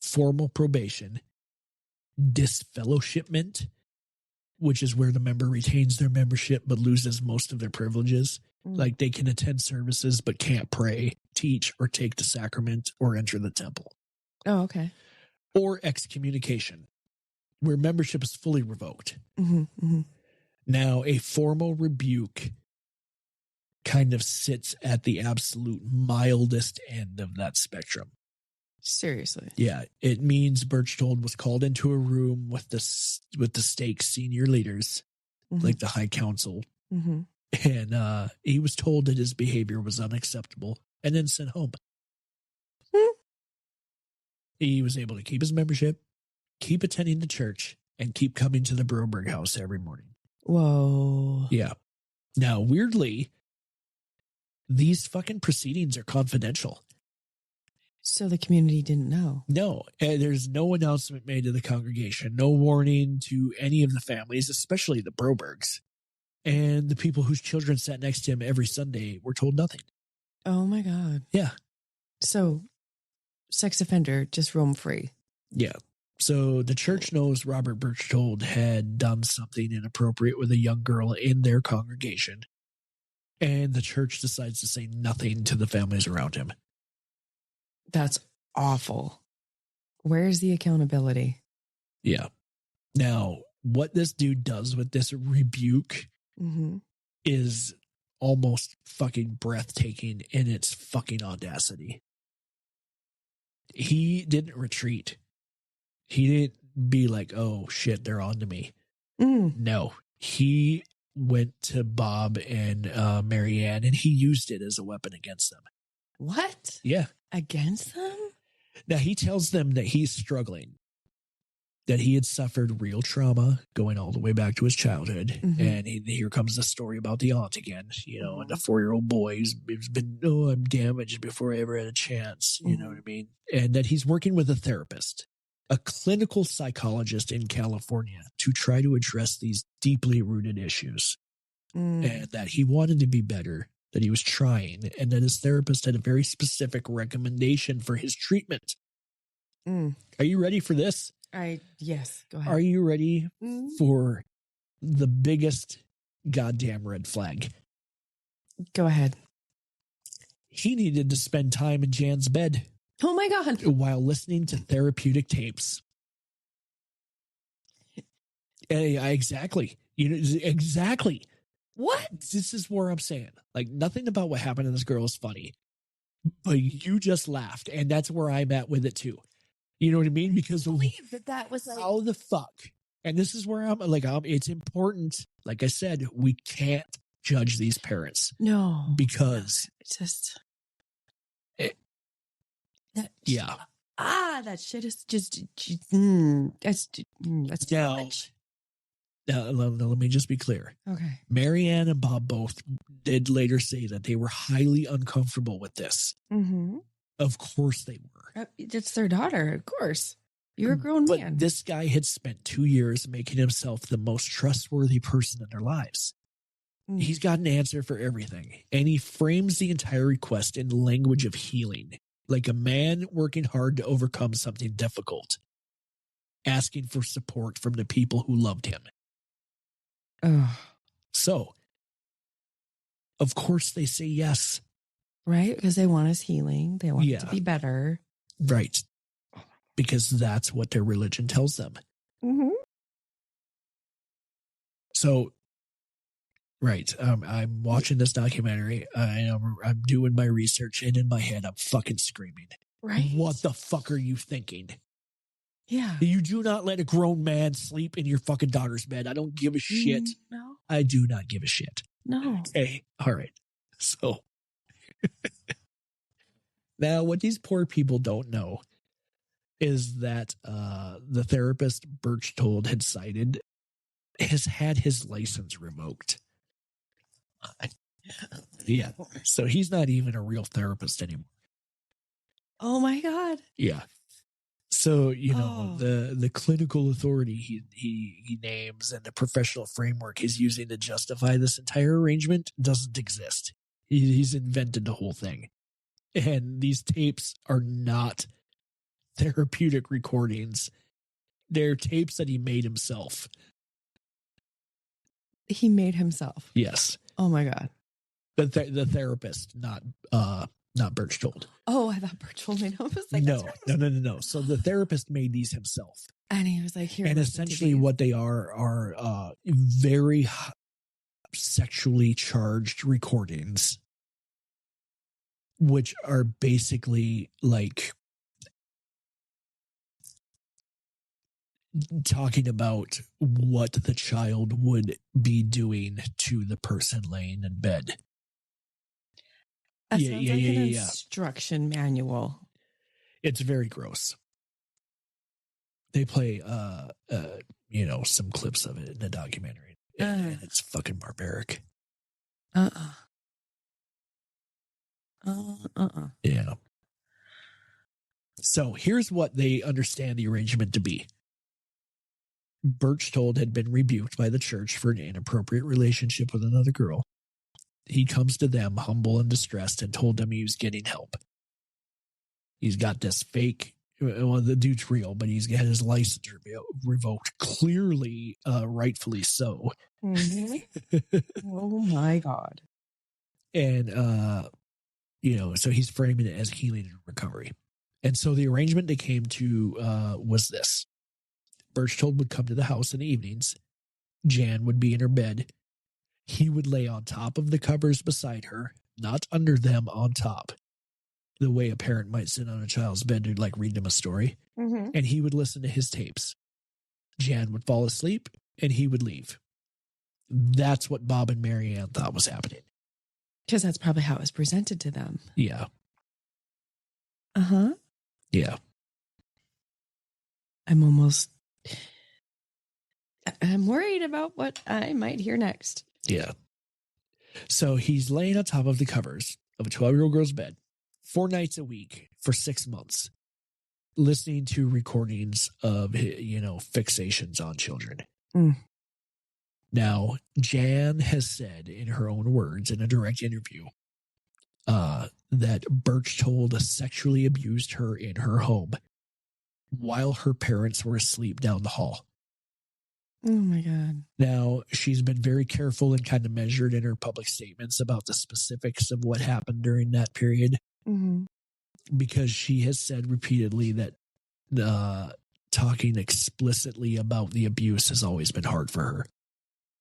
formal probation, disfellowshipment, which is where the member retains their membership but loses most of their privileges. Like they can attend services but can't pray, teach, or take the sacrament or enter the temple. Oh, okay. Or excommunication, where membership is fully revoked. Mm-hmm, mm-hmm. Now, a formal rebuke kind of sits at the absolute mildest end of that spectrum. Seriously. Yeah, it means Berchtold was called into a room with the stake's senior leaders, like the High Council, and he was told that his behavior was unacceptable and then sent home. He was able to keep his membership, keep attending the church, and keep coming to the Broberg house every morning. Whoa. Yeah. Now, weirdly, these fucking proceedings are confidential. So the community didn't know? No, there's no announcement made to the congregation, no warning to any of the families, especially the Brobergs. And the people whose children sat next to him every Sunday were told nothing. Oh my God. Yeah. So, sex offender, just roam free. Yeah. So the church knows Robert Berchtold had done something inappropriate with a young girl in their congregation. And the church decides to say nothing to the families around him. That's awful. Where's the accountability? Yeah. Now, what this dude does with this rebuke is almost fucking breathtaking in its fucking audacity. He didn't retreat. He didn't be like, oh shit, they're on to me. No, he went to Bob and Marianne and he used it as a weapon against them. What? Yeah. Against them? Now he tells them that he's struggling, that he had suffered real trauma going all the way back to his childhood. And here comes the story about the aunt again, you know, and the 4-year-old boy who's been, oh, I'm damaged before I ever had a chance. You know what I mean? And that he's working with a therapist, a clinical psychologist in California, to try to address these deeply rooted issues. And that he wanted to be better, that he was trying, and that his therapist had a very specific recommendation for his treatment. Are you ready for this? Yes, go ahead. Are you ready for the biggest goddamn red flag? Go ahead. He needed to spend time in Jan's bed. Oh my God. While listening to therapeutic tapes. Exactly. You know, exactly. What? This is where I'm saying, like, nothing about what happened to this girl is funny, but you just laughed, and that's where I'm at with it too. You know what I mean? Because I believe that was like, how the fuck? And this is where I'm like, it's important. Like I said, we can't judge these parents. No, because it's just that shit is just that's too much. Now, let me just be clear. Okay. Marianne and Bob both did later say that they were highly uncomfortable with this. Of course they were. It's their daughter, of course. You're a grown man. But this guy had spent 2 years making himself the most trustworthy person in their lives. He's got an answer for everything. And he frames the entire request in language of healing, like a man working hard to overcome something difficult, asking for support from the people who loved him. So, of course they say yes. Right? Because they want his healing. They want it to be better. Right. Because that's what their religion tells them. So, right. I'm watching this documentary. I'm doing my research, and in my head, I'm fucking screaming. Right. What the fuck are you thinking? Yeah. You do not let a grown man sleep in your fucking daughter's bed. I don't give a shit. No. I do not give a shit. No. Okay. All right. So now what these poor people don't know is that the therapist Berchtold had cited has had his license revoked. Yeah. So he's not even a real therapist anymore. Oh my God. Yeah. So, you know, the clinical authority he names and the professional framework he's using to justify this entire arrangement doesn't exist. He's invented the whole thing. And these tapes are not therapeutic recordings. They're tapes that he made himself. He made himself? Yes. Oh my God. The therapist, not Berchtold. Oh, I thought Berchtold made him. I was like, no. So the therapist made these himself. And he was like, here. And essentially what they are very sexually charged recordings, which are basically like talking about what the child would be doing to the person laying in bed. That sounds like an instruction manual. It's very gross. They play, some clips of it in the documentary, and it's fucking barbaric. Yeah. So here's what they understand the arrangement to be. Berchtold had been rebuked by the church for an inappropriate relationship with another girl. He comes to them humble and distressed and told them he was getting help. He's got this fake, well, the dude's real, but he's got his license revoked, clearly, rightfully so. Mm-hmm. Oh my God. And, so he's framing it as healing and recovery. And so the arrangement they came to was this. Berchtold would come to the house in the evenings. Jan would be in her bed. He would lay on top of the covers beside her, not under them, on top, the way a parent might sit on a child's bed to like read them a story. Mm-hmm. And he would listen to his tapes. Jan would fall asleep and he would leave. That's what Bob and Marianne thought was happening. Because that's probably how it was presented to them. Yeah. Uh-huh. Yeah. I'm worried about what I might hear next. Yeah. So he's laying on top of the covers of a 12-year-old girl's bed 4 nights a week for 6 months, listening to recordings of, fixations on children. Mm. Now, Jan has said in her own words in a direct interview that Berchtold sexually abused her in her home while her parents were asleep down the hall. Oh my God. Now, she's been very careful and kind of measured in her public statements about the specifics of what happened during that period. Mm-hmm. Because she has said repeatedly that talking explicitly about the abuse has always been hard for her.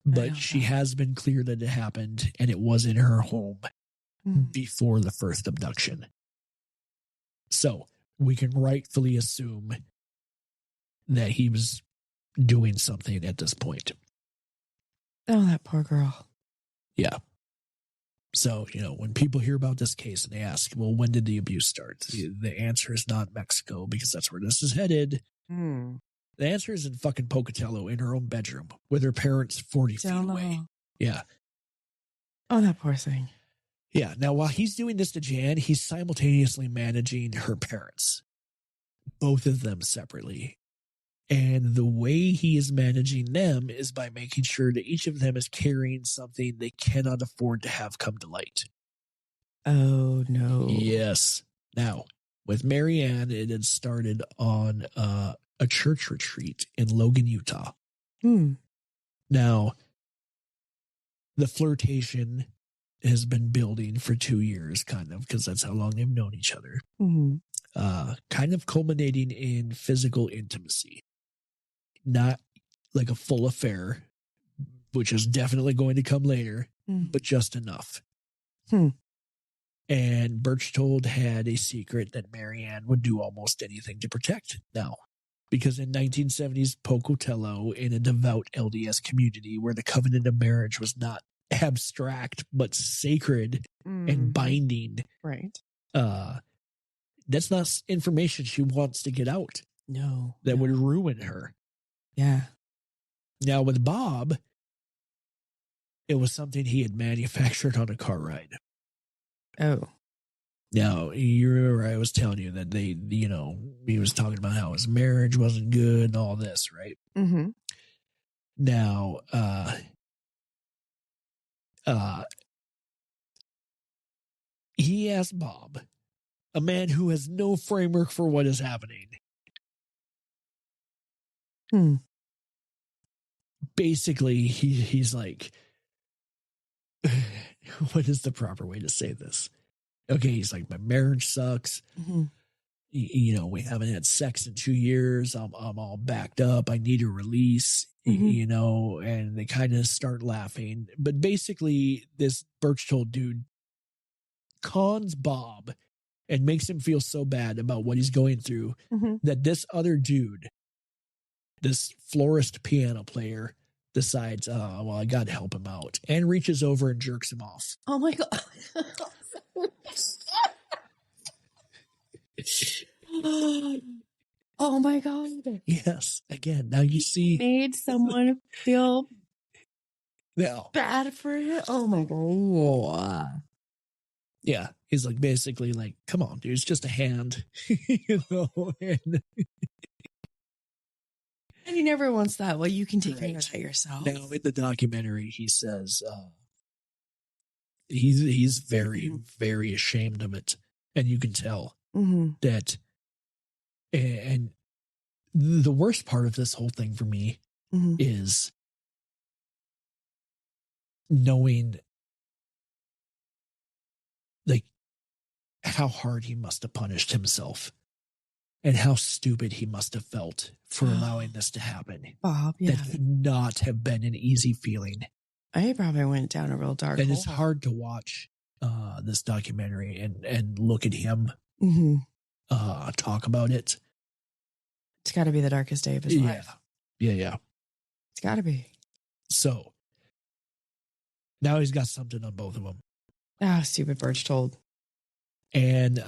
But she has been clear that it happened and it was in her home before the first abduction. So we can rightfully assume that he was doing something at this point. Oh, that poor girl. Yeah. So, when people hear about this case and they ask, well, when did the abuse start? The answer is not Mexico, because that's where this is headed. Mm. The answer is in fucking Pocatello in her own bedroom with her parents 40 feet away. Yeah. Oh, that poor thing. Yeah. Now, while he's doing this to Jan, he's simultaneously managing her parents, both of them separately. And the way he is managing them is by making sure that each of them is carrying something they cannot afford to have come to light. Oh, no. Yes. Now, with Marianne, it had started on a church retreat in Logan, Utah. Now, the flirtation has been building for 2 years, kind of, because that's how long they've known each other. Kind of culminating in physical intimacy. Not like a full affair, which is definitely going to come later, but just enough. And Berchtold had a secret that Marianne would do almost anything to protect now. Because in 1970s Pocatello, in a devout LDS community where the covenant of marriage was not abstract, but sacred and binding. Right. That's not information she wants to get out. No. That would ruin her. Yeah. Now with Bob, it was something he had manufactured on a car ride. Oh. Now, you remember I was telling you that he was talking about how his marriage wasn't good and all this, right? Mm-hmm. Now, he asked Bob, a man who has no framework for what is happening. Basically, he's like, what is the proper way to say this? Okay, he's like, my marriage sucks. we haven't had sex in 2 years. I'm all backed up. I need a release, and they kind of start laughing. But basically, this Birchtold dude cons Bob and makes him feel so bad about what he's going through that this other dude, this florist piano player, decides, well, I got to help him out, and reaches over and jerks him off. Oh my God. Oh my God. Yes. Again, now you see. Made someone feel Now, bad for it. Oh my God. Yeah. He's like, basically like, come on, dude, it's just a hand. And he never wants that. Well, you can take care of that yourself. Now in the documentary, he says he's very, very ashamed of it. And you can tell that. And the worst part of this whole thing for me is knowing like how hard he must have punished himself and how stupid he must have felt for allowing this to happen. Bob, yeah. That could not have been an easy feeling. I probably went down a real dark And hole. it's hard to watch this documentary and look at him talk about it. It's got to be the darkest day of his life. Yeah. It's got to be. So now he's got something on both of them. Ah, stupid Birchtold. And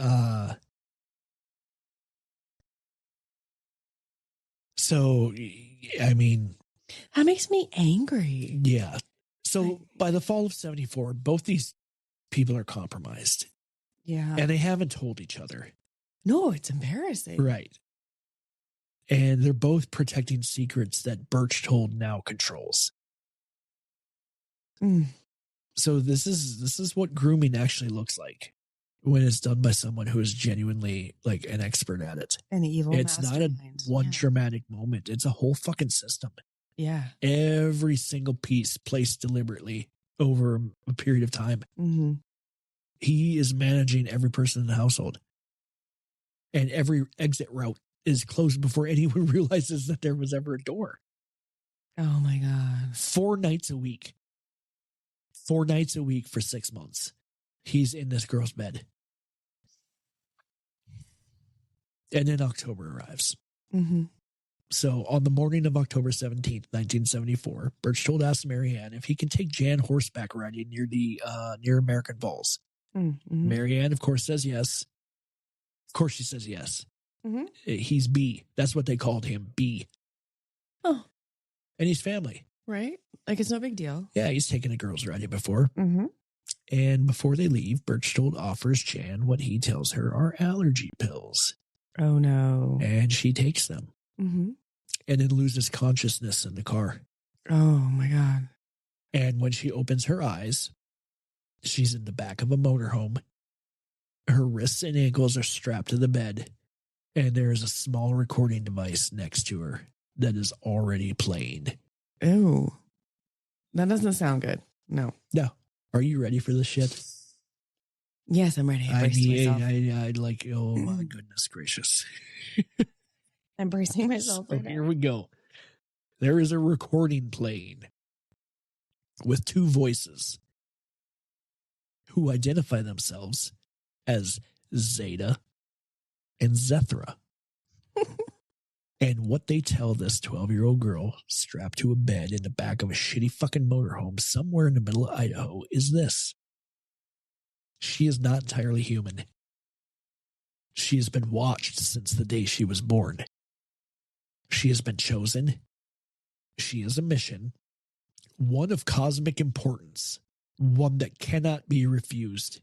so, I mean, that makes me angry. Yeah. So by the fall of 74, both these people are compromised. Yeah. And they haven't told each other. No, it's embarrassing. Right. And they're both protecting secrets that Birchtold now controls. So this is what grooming actually looks like when it's done by someone who is genuinely like an expert at it. An evil It's not a one yeah. dramatic moment. It's a whole fucking system. Yeah. Every single piece placed deliberately over a period of time. He is managing every person in the household. And every exit route is closed before anyone realizes that there was ever a door. Oh my God. 4 nights a week. 4 nights a week for 6 months. He's in this girl's bed. And then October arrives. So on the morning of October 17th, 1974, Birchtold asks Marianne if he can take Jan horseback riding near American Falls. Marianne, of course, says yes. Of course she says yes. He's B. That's what they called him, B. Oh. And he's family. Right? Like it's no big deal. Yeah, he's taken a girl's riding before. And before they leave, Birchtold offers Jan what he tells her are allergy pills. Oh, no. And she takes them. And then loses consciousness in the car. Oh, my God. And when she opens her eyes, she's in the back of a motorhome. Her wrists and ankles are strapped to the bed. And there is a small recording device next to her that is already playing. Ew. That doesn't sound good. No. No. Are you ready for this shit? Yes, I'm ready. I'd like, oh my goodness gracious. I'm bracing myself. So here we go. There is a recording playing with 2 voices who identify themselves as Zeta and Zethra. And what they tell this 12-year-old girl strapped to a bed in the back of a shitty fucking motorhome somewhere in the middle of Idaho is this. She is not entirely human. She has been watched since the day she was born. She has been chosen. She has a mission, one of cosmic importance, one that cannot be refused.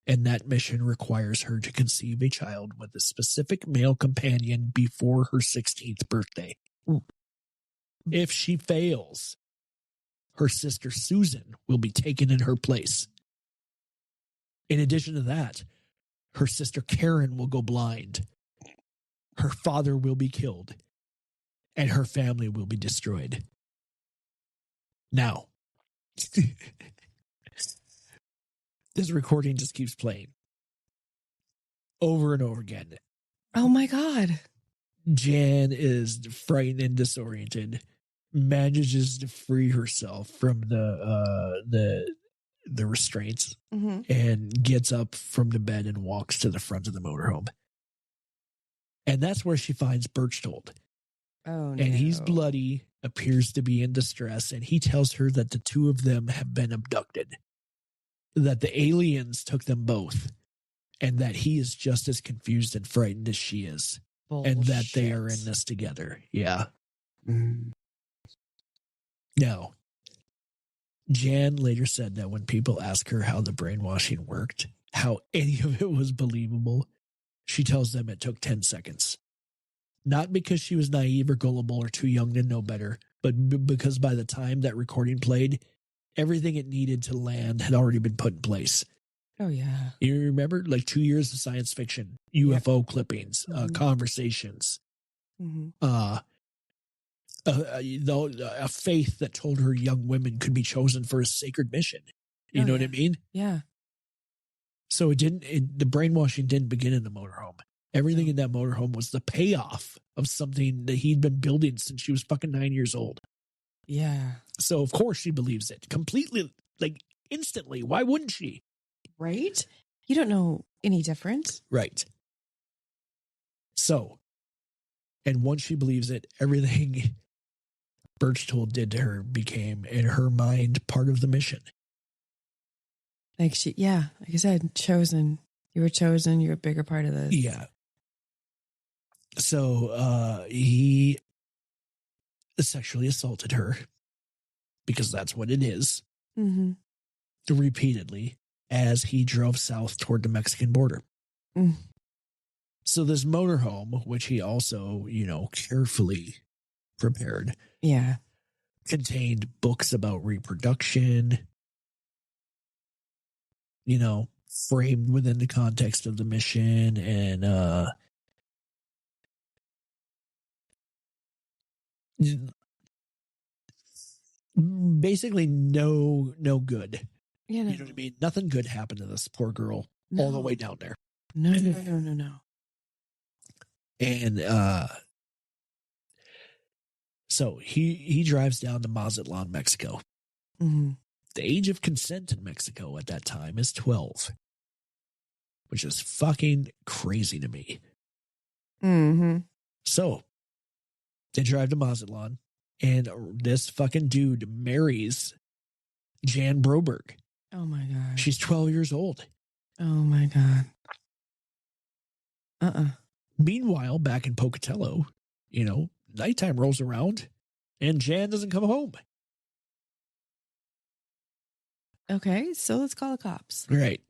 And that mission requires her to conceive a child with a specific male companion before her 16th birthday. If she fails, her sister Susan will be taken in her place. In addition to that, her sister Karen will go blind. Her father will be killed. And her family will be destroyed. Now, this recording just keeps playing over and over again. Oh my God. Jan is frightened and disoriented, manages to free herself from the restraints, and gets up from the bed and walks to the front of the motorhome. And that's where she finds Berchtold. Oh, and he's bloody, appears to be in distress, and he tells her that the two of them have been abducted, that the aliens took them both, and that he is just as confused and frightened as she is. Bullshit. And that they are in this together. Yeah. Now, Jan later said that when people ask her how the brainwashing worked, how any of it was believable, she tells them it took 10 seconds. Not because she was naive or gullible or too young to know better, but because by the time that recording played, everything it needed to land had already been put in place. Oh, yeah. You remember, like 2 years of science fiction, UFO clippings, conversations, a faith that told her young women could be chosen for a sacred mission. You know what I mean? Yeah. So the brainwashing didn't begin in the motorhome. Everything in that motorhome was the payoff of something that he'd been building since she was fucking 9 years old. Yeah. So of course she believes it completely, like instantly. Why wouldn't she? Right? You don't know any different. Right. So, and once she believes it, everything Berchtold did to her became, in her mind, part of the mission. Like like I said, chosen. You were chosen. You're a bigger part of this. Yeah. So he sexually assaulted her, because that's what it is, repeatedly, as he drove south toward the Mexican border. So this motorhome, which he also, carefully prepared, contained books about reproduction, framed within the context of the mission, and basically no good. You know what I mean? Nothing good happened to this poor girl all the way down there. No. And so he drives down to Mazatlan, Mexico. The age of consent in Mexico at that time is 12, which is fucking crazy to me. So they drive to Mazatlan, and this fucking dude marries Jan Broberg. Oh my God. She's 12 years old. Oh my God. Meanwhile, back in Pocatello, nighttime rolls around and Jan doesn't come home. Okay, so let's call the cops. Right.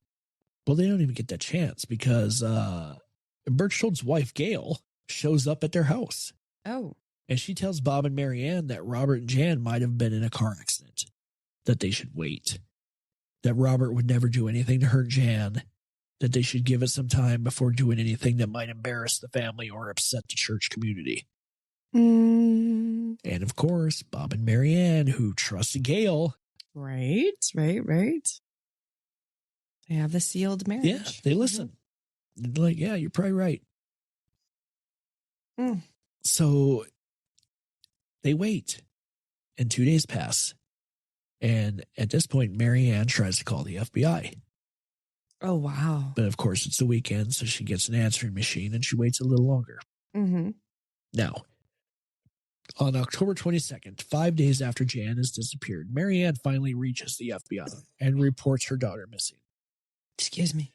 Well, they don't even get that chance, because Berchtold's wife, Gail, shows up at their house. Oh. And she tells Bob and Marianne that Robert and Jan might have been in a car accident, that they should wait, that Robert would never do anything to hurt Jan, that they should give it some time before doing anything that might embarrass the family or upset the church community. And of course, Bob and Marianne, who trusted Gail. Right. They have the sealed marriage. Yeah, they listen. They're like, yeah, you're probably right. So they wait, and 2 days pass. And at this point, Marianne tries to call the FBI. Oh, wow. But of course, it's the weekend, so she gets an answering machine and she waits a little longer. Now, on October 22nd, 5 days after Jan has disappeared, Marianne finally reaches the FBI and reports her daughter missing. Excuse me.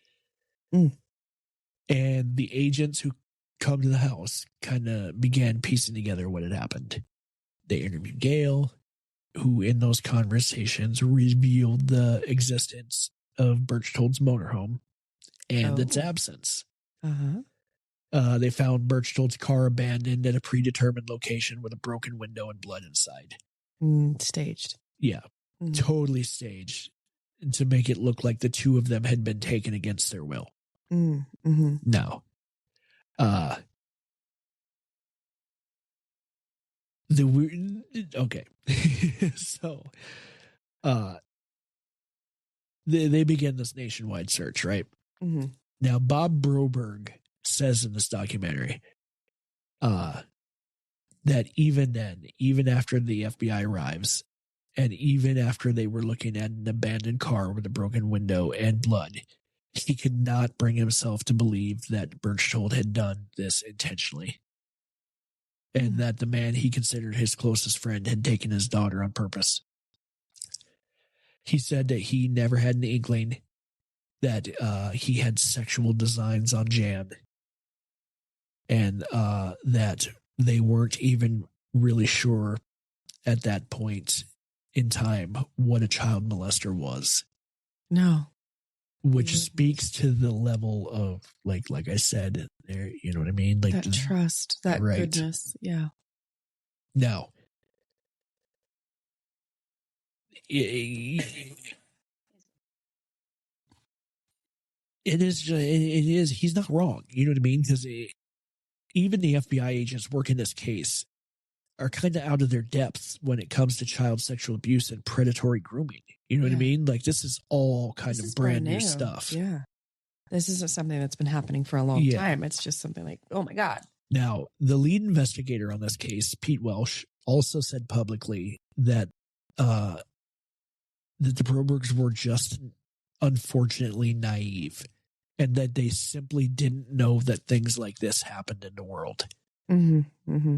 And the agents who come to the house kind of began piecing together what had happened. They interviewed Gail, who in those conversations revealed the existence of Berchtold's motorhome and its absence. They found Berchtold's car abandoned at a predetermined location with a broken window and blood inside. Staged. Yeah, totally staged to make it look like the two of them had been taken against their will. Now, okay. So, they begin this nationwide search, right? Now, Bob Broberg says in this documentary that even then, even after the FBI arrives, and even after they were looking at an abandoned car with a broken window and blood, he could not bring himself to believe that Berchtold had done this intentionally. And that the man he considered his closest friend had taken his daughter on purpose. He said that he never had an inkling that he had sexual designs on Jan, and that they weren't even really sure at that point in time what a child molester was. No. Which speaks to the level of, like I said, there, you know what I mean? Like that trust, that goodness. Yeah. Now, it is, he's not wrong. You know what I mean? Because even the FBI agents working this case are kind of out of their depths when it comes to child sexual abuse and predatory grooming. You know what I mean? Like, this is all kind of brand new stuff. Yeah. This isn't something that's been happening for a long time. It's just something like, oh my God. Now, the lead investigator on this case, Pete Welsh, also said publicly that the Brobergs were just unfortunately naive, and that they simply didn't know that things like this happened in the world. Mm-hmm. Mm-hmm.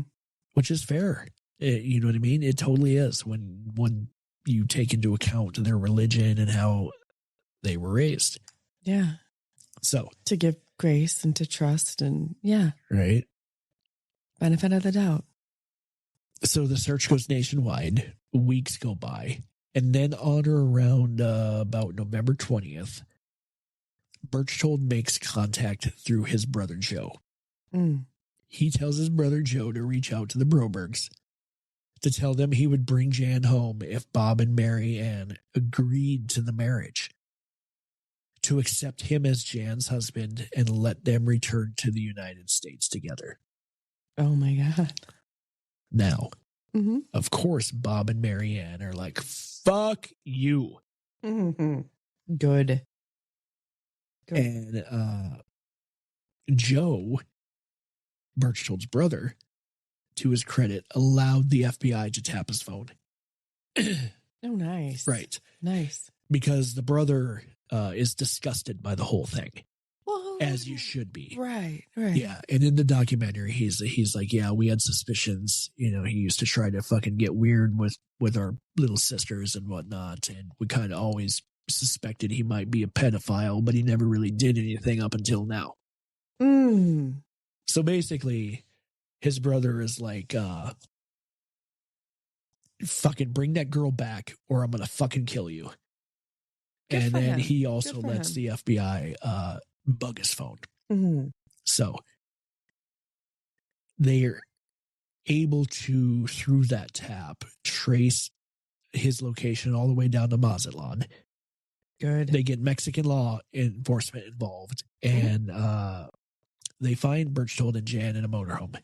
Which is fair. You know what I mean? It totally is when you take into account their religion and how they were raised. Yeah. So to give grace and to trust and right. Benefit of the doubt. So the search goes nationwide. Weeks go by. And then on or around about November 20th, Berchtold makes contact through his brother Joe. He tells his brother Joe to reach out to the Brobergs to tell them he would bring Jan home if Bob and Mary Ann agreed to the marriage, to accept him as Jan's husband and let them return to the United States together. Oh my God. Now, of course, Bob and Mary Ann are like, fuck you. Good. And Joe, Berchtold's brother, to his credit, allowed the FBI to tap his phone. Oh, nice. Right. Nice. Because the brother is disgusted by the whole thing. Well, as you should be. Right, right. Yeah. And in the documentary, he's like, yeah, we had suspicions. You know, he used to try to fucking get weird with our little sisters and whatnot. And we kind of always suspected he might be a pedophile, but he never really did anything up until now. So basically, his brother is like, fucking bring that girl back or I'm going to fucking kill you. Good and then him. he also lets the FBI bug his phone. So they're able to, through that tap, trace his location all the way down to Mazatlan. Good. They get Mexican law enforcement involved, and they find Berchtold and Jan in a motorhome.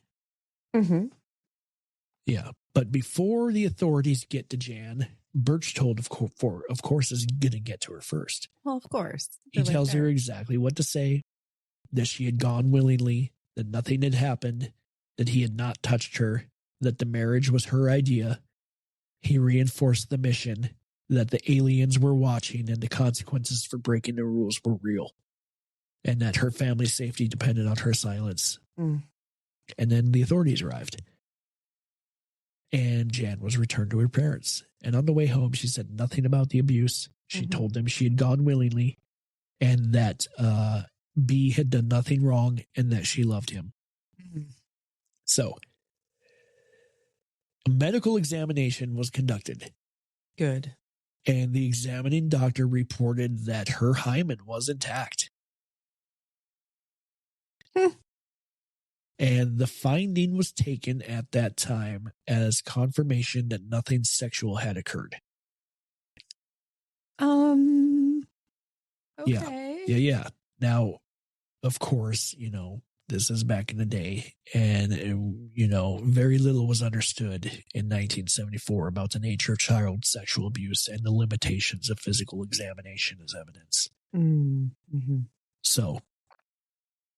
Yeah, but before the authorities get to Jan, Berchtold, of course, is going to get to her first. Well, of course. He tells her exactly what to say, that she had gone willingly, that nothing had happened, that he had not touched her, that the marriage was her idea. He reinforced the mission, that the aliens were watching and the consequences for breaking the rules were real, and that her family's safety depended on her silence. And then the authorities arrived. And Jan was returned to her parents. And on the way home, she said nothing about the abuse. She told them she had gone willingly and that B had done nothing wrong and that she loved him. So, a medical examination was conducted. Good. And the examining doctor reported that her hymen was intact. And the finding was taken at that time as confirmation that nothing sexual had occurred. Okay. Yeah. Now, of course, you know, this is back in the day, and, you know, very little was understood in 1974 about the nature of child sexual abuse and the limitations of physical examination as evidence. So,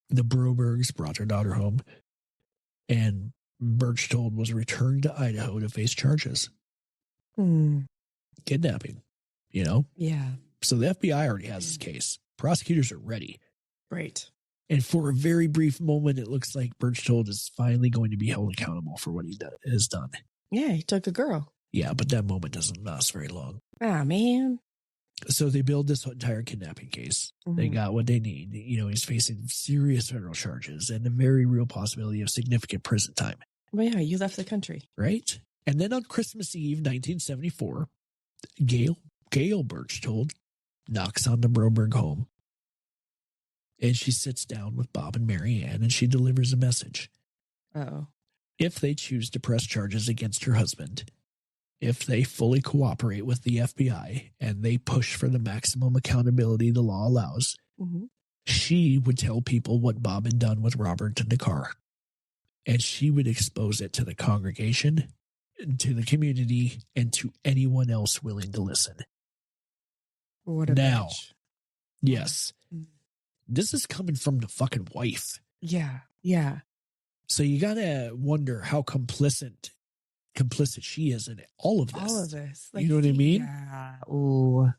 The Brobergs brought their daughter home, and Berchtold was returned to Idaho to face charges. Kidnapping, you know? Yeah. So the FBI already has this case. Prosecutors are ready. Right. And for a very brief moment, it looks like Berchtold is finally going to be held accountable for what he has done. Yeah, he took a girl. Yeah, but that moment doesn't last very long. Ah, man. So they build this entire kidnapping case. They got what they need. You know, he's facing serious federal charges and a very real possibility of significant prison time. Well, yeah, you left the country. Right? And then on Christmas Eve, 1974, Gail Berchtold knocks on the Broberg home. And she sits down with Bob and Mary Ann, and she delivers a message. Oh. If they choose to press charges against her husband, if they fully cooperate with the FBI and they push for the maximum accountability the law allows, she would tell people what Bob had done with Robert in the car. And she would expose it to the congregation, to the community, and to anyone else willing to listen. What a now, bitch. Yes. This is coming from the fucking wife. Yeah. Yeah. So you gotta wonder how complicit she is in all of this. All of this. Like, you know what I mean? Yeah. Ooh.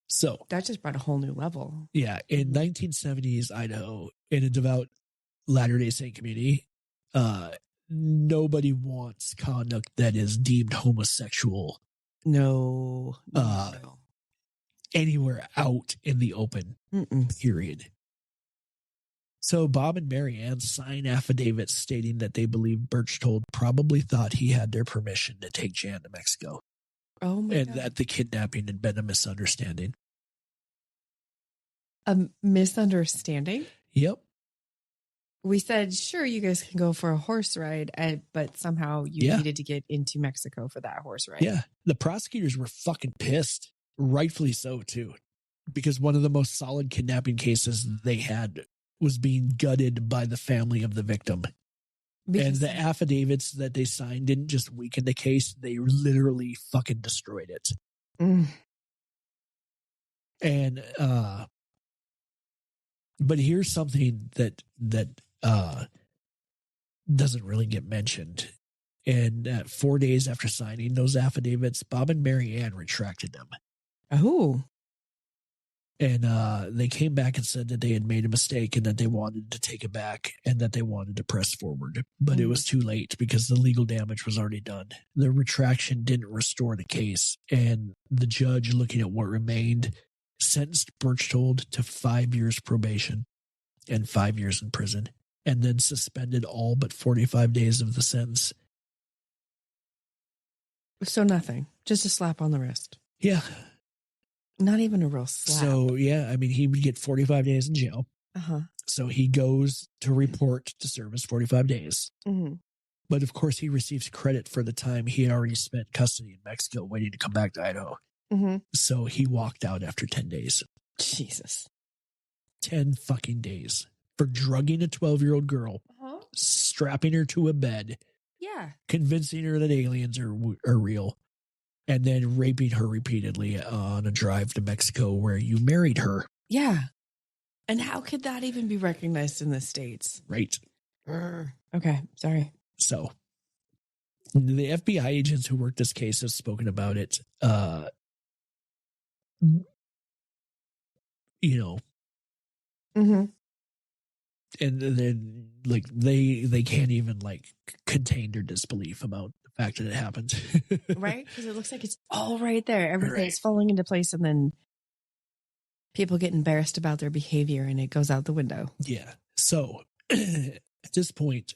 So that just brought a whole new level. Yeah. In 1970s Idaho, in a devout Latter-day Saint community, nobody wants conduct that is deemed homosexual. No. Anywhere out in the open. Period. So Bob and Mary Ann sign affidavits stating that they believe Berchtold probably thought he had their permission to take Jan to Mexico. Oh my God. That the kidnapping had been a misunderstanding. A misunderstanding? Yep. We said, sure, you guys can go for a horse ride, but somehow you needed to get into Mexico for that horse ride. Yeah. The prosecutors were fucking pissed. Rightfully so, too. Because one of the most solid kidnapping cases they had was being gutted by the family of the victim. And the affidavits that they signed didn't just weaken the case, they literally fucking destroyed it. And but here's something that doesn't really get mentioned. And 4 days after signing those affidavits, Bob and Mary Ann retracted them. Oh. And they came back and said that they had made a mistake and that they wanted to take it back and that they wanted to press forward. But it was too late because the legal damage was already done. The retraction didn't restore the case. And the judge, looking at what remained, sentenced Berchtold to 5 years probation and 5 years in prison, and then suspended all but 45 days of the sentence. So nothing. Just a slap on the wrist. Yeah. Not even a real slap. So, yeah, I mean, he would get 45 days in jail. So he goes to report to service 45 days. But, of course, he receives credit for the time he had already spent custody in Mexico waiting to come back to Idaho. So he walked out after 10 days. Jesus. 10 fucking days for drugging a 12-year-old girl, strapping her to a bed, convincing her that aliens are real, and then raping her repeatedly on a drive to Mexico where you married her. Yeah. And how could that even be recognized in the States? Right. Okay. Sorry. So the FBI agents who worked this case have spoken about it. You know, and then like they can't even like contain their disbelief about the fact that it happened. Right? Because it looks like it's all right there. Everything's falling into place, and then people get embarrassed about their behavior and it goes out the window. Yeah. So at this point,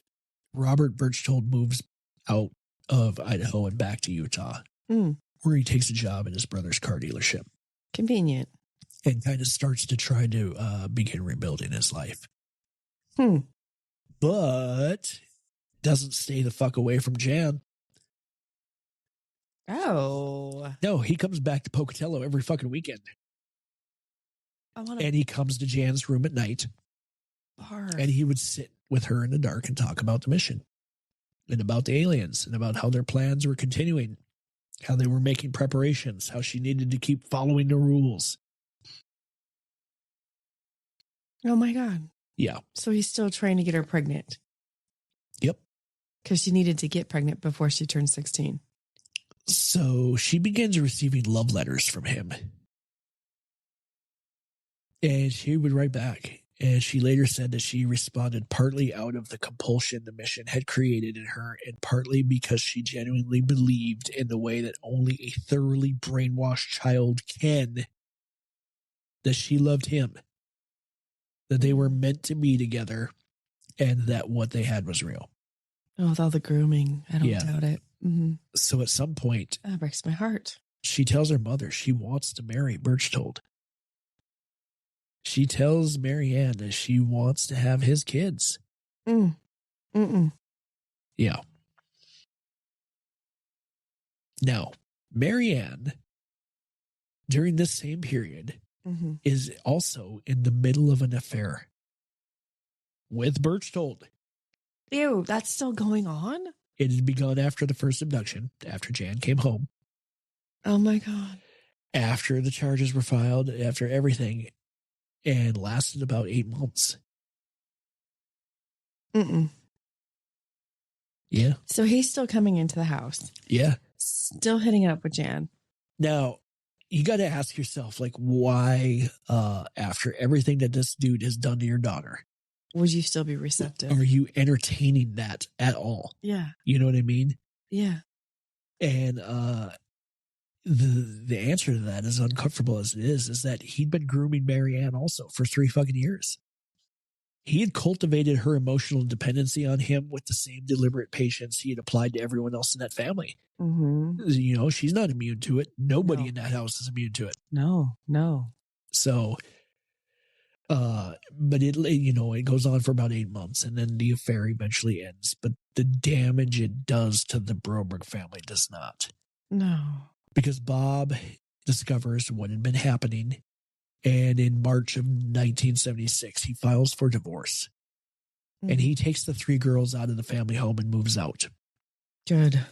Robert Berchtold moves out of Idaho and back to Utah, where he takes a job in his brother's car dealership. Convenient. And kind of starts to try to begin rebuilding his life. But doesn't stay the fuck away from Jan. Oh. No, he comes back to Pocatello every fucking weekend. And he comes to Jan's room at night. And he would sit with her in the dark and talk about the mission. And about the aliens. And about how their plans were continuing. How they were making preparations. How she needed to keep following the rules. Oh my God. Yeah. So he's still trying to get her pregnant. Yep. Because she needed to get pregnant before she turned 16. So she begins receiving love letters from him. And she would write back. And she later said that she responded partly out of the compulsion the mission had created in her, and partly because she genuinely believed in the way that only a thoroughly brainwashed child can, that she loved him, that they were meant to be together, and that what they had was real. Oh, with all the grooming. I don't doubt it. Mm-hmm. So at some point, that breaks my heart. She tells her mother she wants to marry Berchtold. She tells Marianne that she wants to have his kids. Yeah. Now, Marianne, during this same period, is also in the middle of an affair with Berchtold. Ew, that's still going on? It had begun after the first abduction, after Jan came home. Oh my God. After the charges were filed, after everything, and lasted about 8 months. Yeah. So he's still coming into the house. Yeah. Still hitting it up with Jan. Now, you got to ask yourself, like, why, after everything that this dude has done to your daughter, would you still be receptive? Are you entertaining that at all? Yeah. You know what I mean? Yeah. And the answer to that, as uncomfortable as it is that he'd been grooming Marianne also for 3 fucking years. He had cultivated her emotional dependency on him with the same deliberate patience he had applied to everyone else in that family. You know, she's not immune to it. Nobody in that house is immune to it. No. So, but it, you know, it goes on for about 8 months, and then the affair eventually ends. But the damage it does to the Broberg family does not. No. Because Bob discovers what had been happening, and in March of 1976, he files for divorce. And he takes the 3 girls out of the family home and moves out. Good.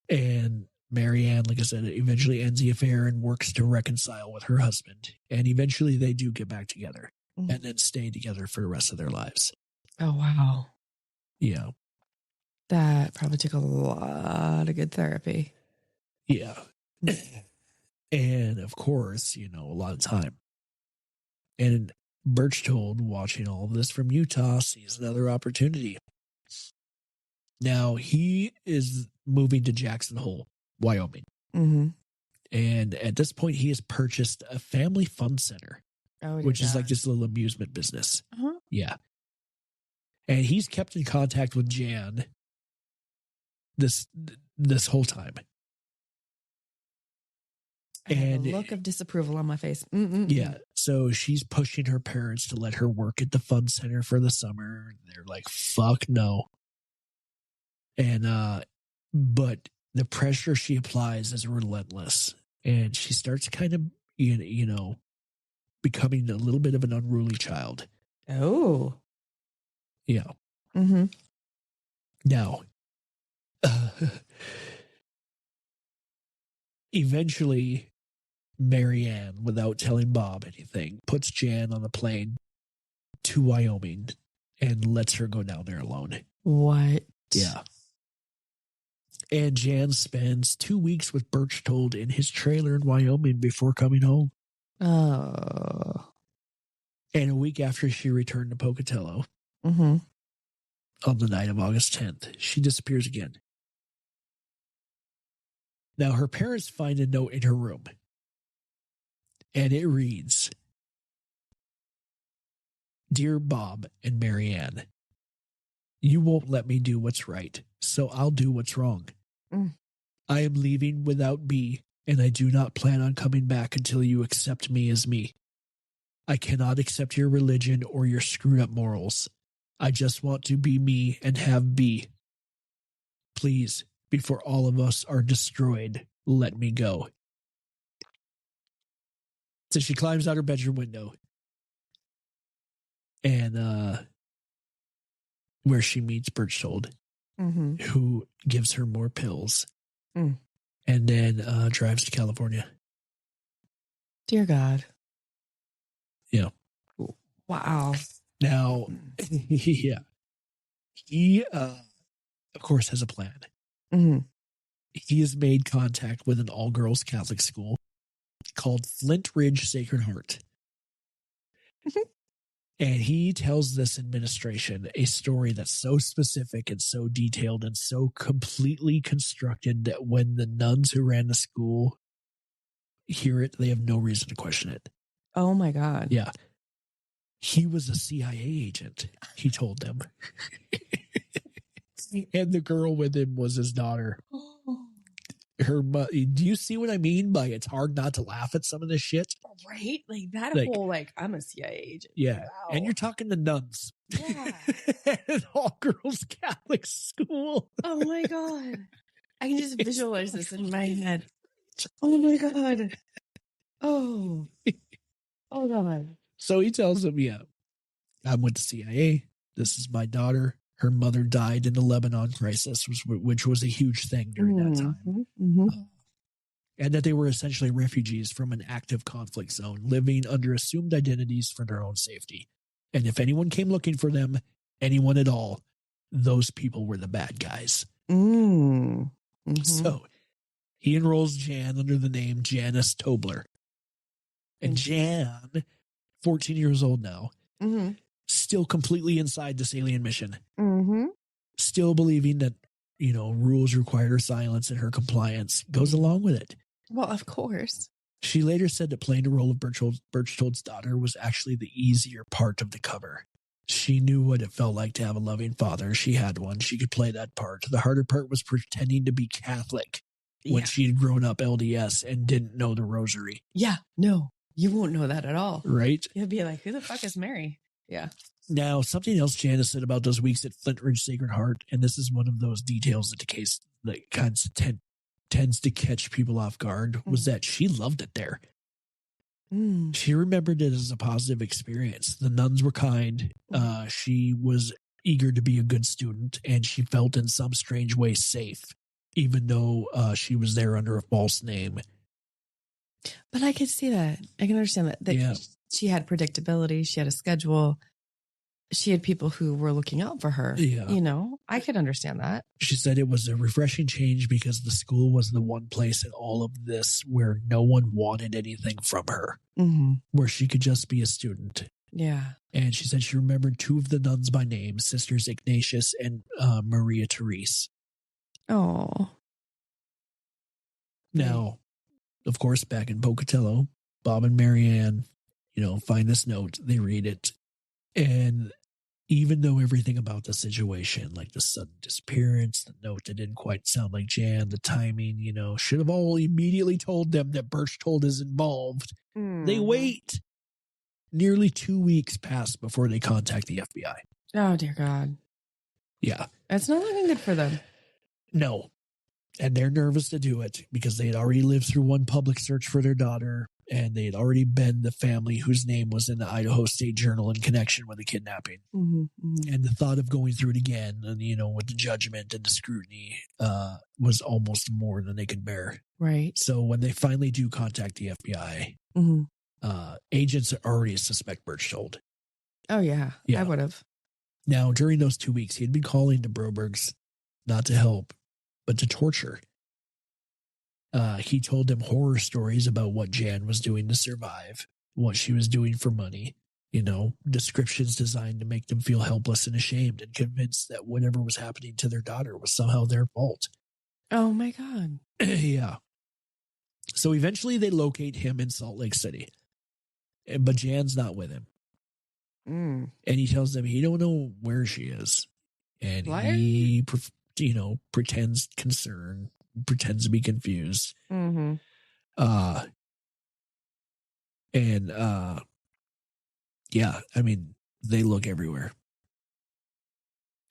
And Marianne, like I said, eventually ends the affair and works to reconcile with her husband. And eventually they do get back together and then stay together for the rest of their lives. Oh, wow. Yeah. That probably took a lot of good therapy. Yeah. And of course, you know, a lot of time. And Berchtold, watching all of this from Utah, sees another opportunity. Now, he is moving to Jackson Hole, Wyoming. And at this point, he has purchased a family fun center, which is like this little amusement business. Yeah. And he's kept in contact with Jan this whole time. I have a look of disapproval on my face. Yeah. So she's pushing her parents to let her work at the fun center for the summer. They're like, fuck no. And, but the pressure she applies is relentless. And she starts kind of, you know, becoming a little bit of an unruly child. Oh. Yeah. Now, eventually, Marianne, without telling Bob anything, puts Jan on a plane to Wyoming and lets her go down there alone. What? Yeah. And Jan spends 2 weeks with Berchtold in his trailer in Wyoming before coming home. Oh. And a week after she returned to Pocatello, on the night of August 10th, she disappears again. Now, her parents find a note in her room. And it reads, "Dear Bob and Marianne, you won't let me do what's right, so I'll do what's wrong. I am leaving without B, and I do not plan on coming back until you accept me as me. I cannot accept your religion or your screwed up morals. I just want to be me and have B. Please, before all of us are destroyed, let me go." So she climbs out her bedroom window, and where she meets Berchtold, who gives her more pills, and then drives to California. Dear God. Yeah. Wow. Now, yeah, he, of course, has a plan. Mm-hmm. He has made contact with an all-girls Catholic school called Flint Ridge Sacred Heart. And he tells this administration a story that's so specific and so detailed and so completely constructed that when the nuns who ran the school hear it, they have no reason to question it. Oh, my God. Yeah. He was a CIA agent, he told them. And the girl with him was his daughter. Do you see what I mean by it's hard not to laugh at some of this shit? Right? Like that whole, I'm a CIA agent. Yeah. Wow. And you're talking to nuns. Yeah. At an all-girls Catholic school. Oh, my God. I can just visualize this in my head. Oh, my God. Oh. Oh, God. So he tells him, yeah, I'm with the CIA. This is my daughter. Her mother died in the Lebanon crisis, which was a huge thing during that time. Mm-hmm. And that they were essentially refugees from an active conflict zone, living under assumed identities for their own safety. And if anyone came looking for them, anyone at all, those people were the bad guys. Mm-hmm. So he enrolls Jan under the name Janice Tobler. And Jan, 14 years old now, still completely inside this alien mission. Still believing that, rules required her silence and her compliance, goes along with it. Well, of course. She later said that playing the role of Berchtold's daughter was actually the easier part of the cover. She knew what it felt like to have a loving father. She had one. She could play that part. The harder part was pretending to be Catholic when she had grown up LDS and didn't know the rosary. Yeah, no, you won't know that at all. Right? You'll be like, who the fuck is Mary? Yeah. Now, something else Janice said about those weeks at Flint Ridge Sacred Heart, and this is one of those details that the case that kind of tends to catch people off guard, was that she loved it there. She remembered it as a positive experience. The nuns were kind. She was eager to be a good student, and she felt in some strange way safe, even though she was there under a false name. But I can see that. I can understand that. She had predictability. She had a schedule. She had people who were looking out for her. Yeah. I could understand that. She said it was a refreshing change because the school was the one place in all of this where no one wanted anything from her, where she could just be a student. Yeah. And she said she remembered two of the nuns by name, Sisters Ignatius and Maria Therese. Oh. Now, of course, back in Pocatello, Bob and Marianne, find this note. They read it. And even though everything about the situation, like the sudden disappearance, the note that didn't quite sound like Jan, the timing, should have all immediately told them that Berchtold is involved. They wait. Nearly 2 weeks pass before they contact the FBI. Oh, dear God. Yeah. That's not looking good for them. No. And they're nervous to do it because they had already lived through one public search for their daughter, and they had already been the family whose name was in the Idaho State Journal in connection with the kidnapping. And the thought of going through it again, and, with the judgment and the scrutiny, was almost more than they could bear. Right. So when they finally do contact the FBI, agents already suspect Berchtold. Oh, yeah. I would have. Now, during those 2 weeks, he had been calling to Broberg's not to help, but to torture. He told them horror stories about what Jan was doing to survive, what she was doing for money, descriptions designed to make them feel helpless and ashamed and convinced that whatever was happening to their daughter was somehow their fault. Oh, my God. Yeah. So eventually they locate him in Salt Lake City, but Jan's not with him. And he tells them he don't know where she is. And he pretends concern, pretends to be confused. They look everywhere.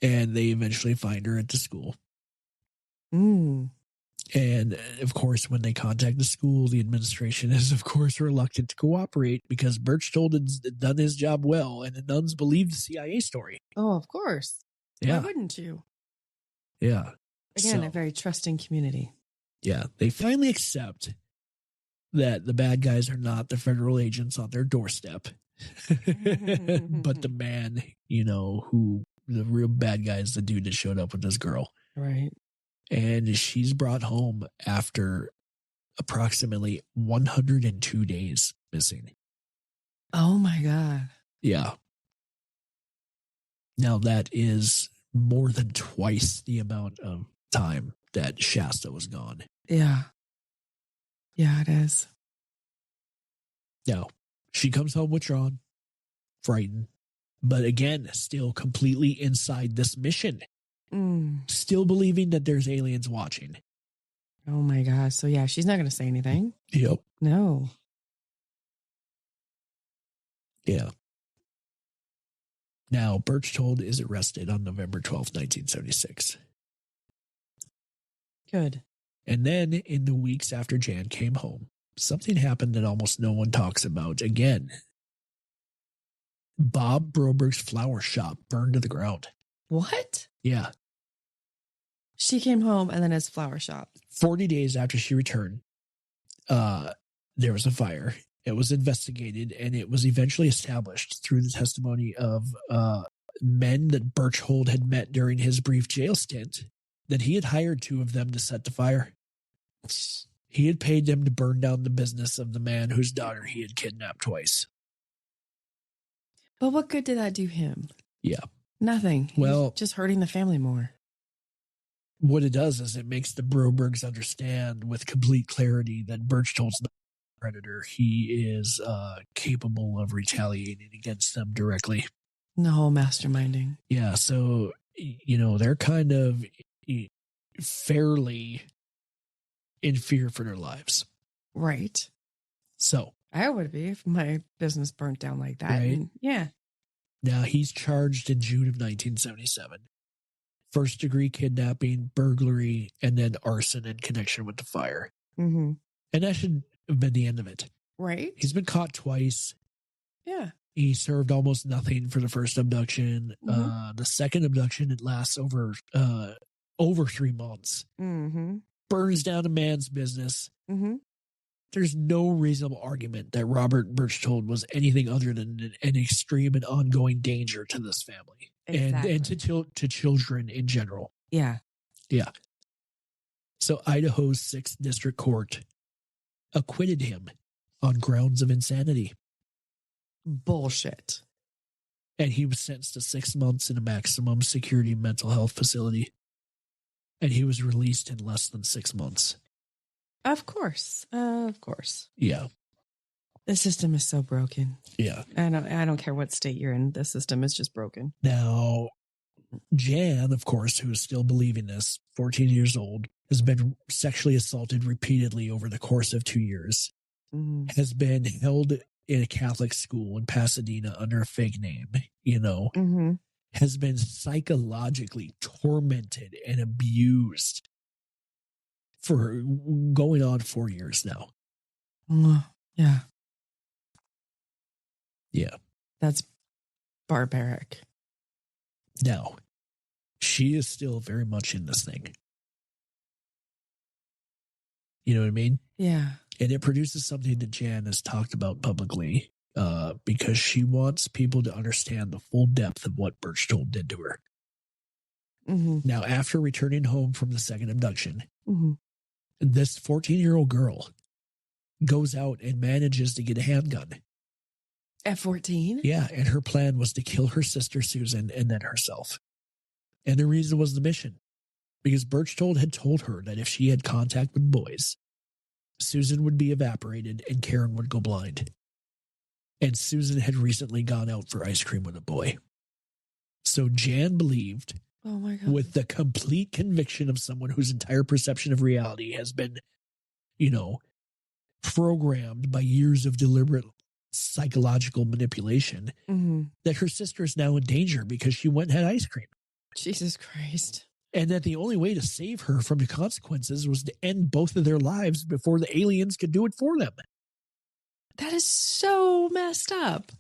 And they eventually find her at the school. And of course, when they contact the school, the administration is, of course, reluctant to cooperate because Berchtold had done his job well, and the nuns believed the CIA story. Oh, of course. Yeah. Why wouldn't you? Yeah. Again, a very trusting community. Yeah. They finally accept that the bad guys are not the federal agents on their doorstep. But the man, who the real bad guy is the dude that showed up with this girl. Right. And she's brought home after approximately 102 days missing. Oh my God. Yeah. Now that is more than twice the amount of time that Shasta was gone. Yeah. Yeah, it is. Now, she comes home withdrawn, frightened, but again, still completely inside this mission. Still believing that there's aliens watching. Oh my gosh. So yeah, she's not going to say anything. Yep. No. Yeah. Now, Berchtold is arrested on November 12th, 1976. Good. And then in the weeks after Jan came home, something happened that almost no one talks about again. Bob Broberg's flower shop burned to the ground. What? Yeah. She came home and then his flower shop. 40 days after she returned, there was a fire. It was investigated, and it was eventually established through the testimony of men that Berchtold had met during his brief jail stint that he had hired 2 of them to set the fire. He had paid them to burn down the business of the man whose daughter he had kidnapped twice. But what good did that do him? Yeah. Nothing. Well, he's just hurting the family more. What it does is it makes the Brobergs understand with complete clarity that Berchtold's not a predator. He is capable of retaliating against them directly. No masterminding. Yeah, so, they're kind of fairly in fear for their lives. Right. So. I would be if my business burnt down like that. Right. And, yeah. Now, he's charged in June of 1977. First-degree kidnapping, burglary, and then arson in connection with the fire. Mm-hmm. And that should have been the end of it. Right. He's been caught twice. Yeah. He served almost nothing for the first abduction. Mm-hmm. The second abduction, it lasts over 3 months. Mm-hmm. Burns down a man's business. Mm-hmm. There's no reasonable argument that Robert Berchtold was anything other than an extreme and ongoing danger to this family. Exactly. And to children in general. Yeah. Yeah. So Idaho's 6th District Court acquitted him on grounds of insanity. Bullshit. And he was sentenced to 6 months in a maximum security mental health facility. And he was released in less than 6 months. Of course. Of course. Yeah. The system is so broken. Yeah. I don't care what state you're in. The system is just broken. Now, Jan, of course, who is still believing this, 14 years old, has been sexually assaulted repeatedly over the course of 2 years, has been held in a Catholic school in Pasadena under a fake name, has been psychologically tormented and abused for going on 4 years now. Yeah. Yeah. That's barbaric. Now, she is still very much in this thing. You know what I mean? Yeah. And it produces something that Jan has talked about publicly because she wants people to understand the full depth of what Berchtold did to her. Mm-hmm. Now, after returning home from the second abduction, mm-hmm. this 14-year-old girl goes out and manages to get a handgun. At 14? Yeah, and her plan was to kill her sister Susan and then herself. And the reason was the mission. Because Berchtold had told her that if she had contact with boys, Susan would be evaporated and Karen would go blind. And Susan had recently gone out for ice cream with a boy. So Jan believed, oh my God, with the complete conviction of someone whose entire perception of reality has been, programmed by years of deliberate psychological manipulation, that her sister is now in danger because she went and had ice cream. Jesus Christ. And that the only way to save her from the consequences was to end both of their lives before the aliens could do it for them. That is so messed up.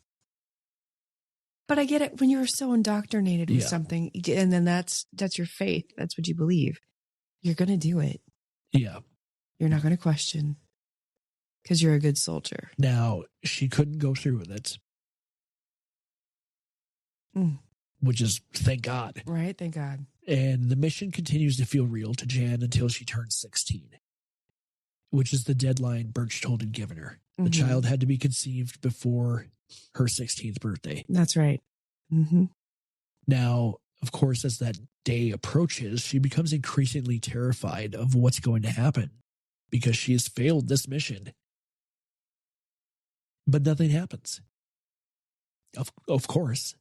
But I get it when you're so indoctrinated with something, and then that's your faith. That's what you believe. You're going to do it. Yeah. You're not going to question because you're a good soldier. Now, she couldn't go through with it. which is thank God. Right, thank God. And the mission continues to feel real to Jan until she turns 16, which is the deadline Berchtold had given her. The child had to be conceived before her 16th birthday. That's right. Now, of course, as that day approaches, she becomes increasingly terrified of what's going to happen because she has failed this mission. But nothing happens. Of course.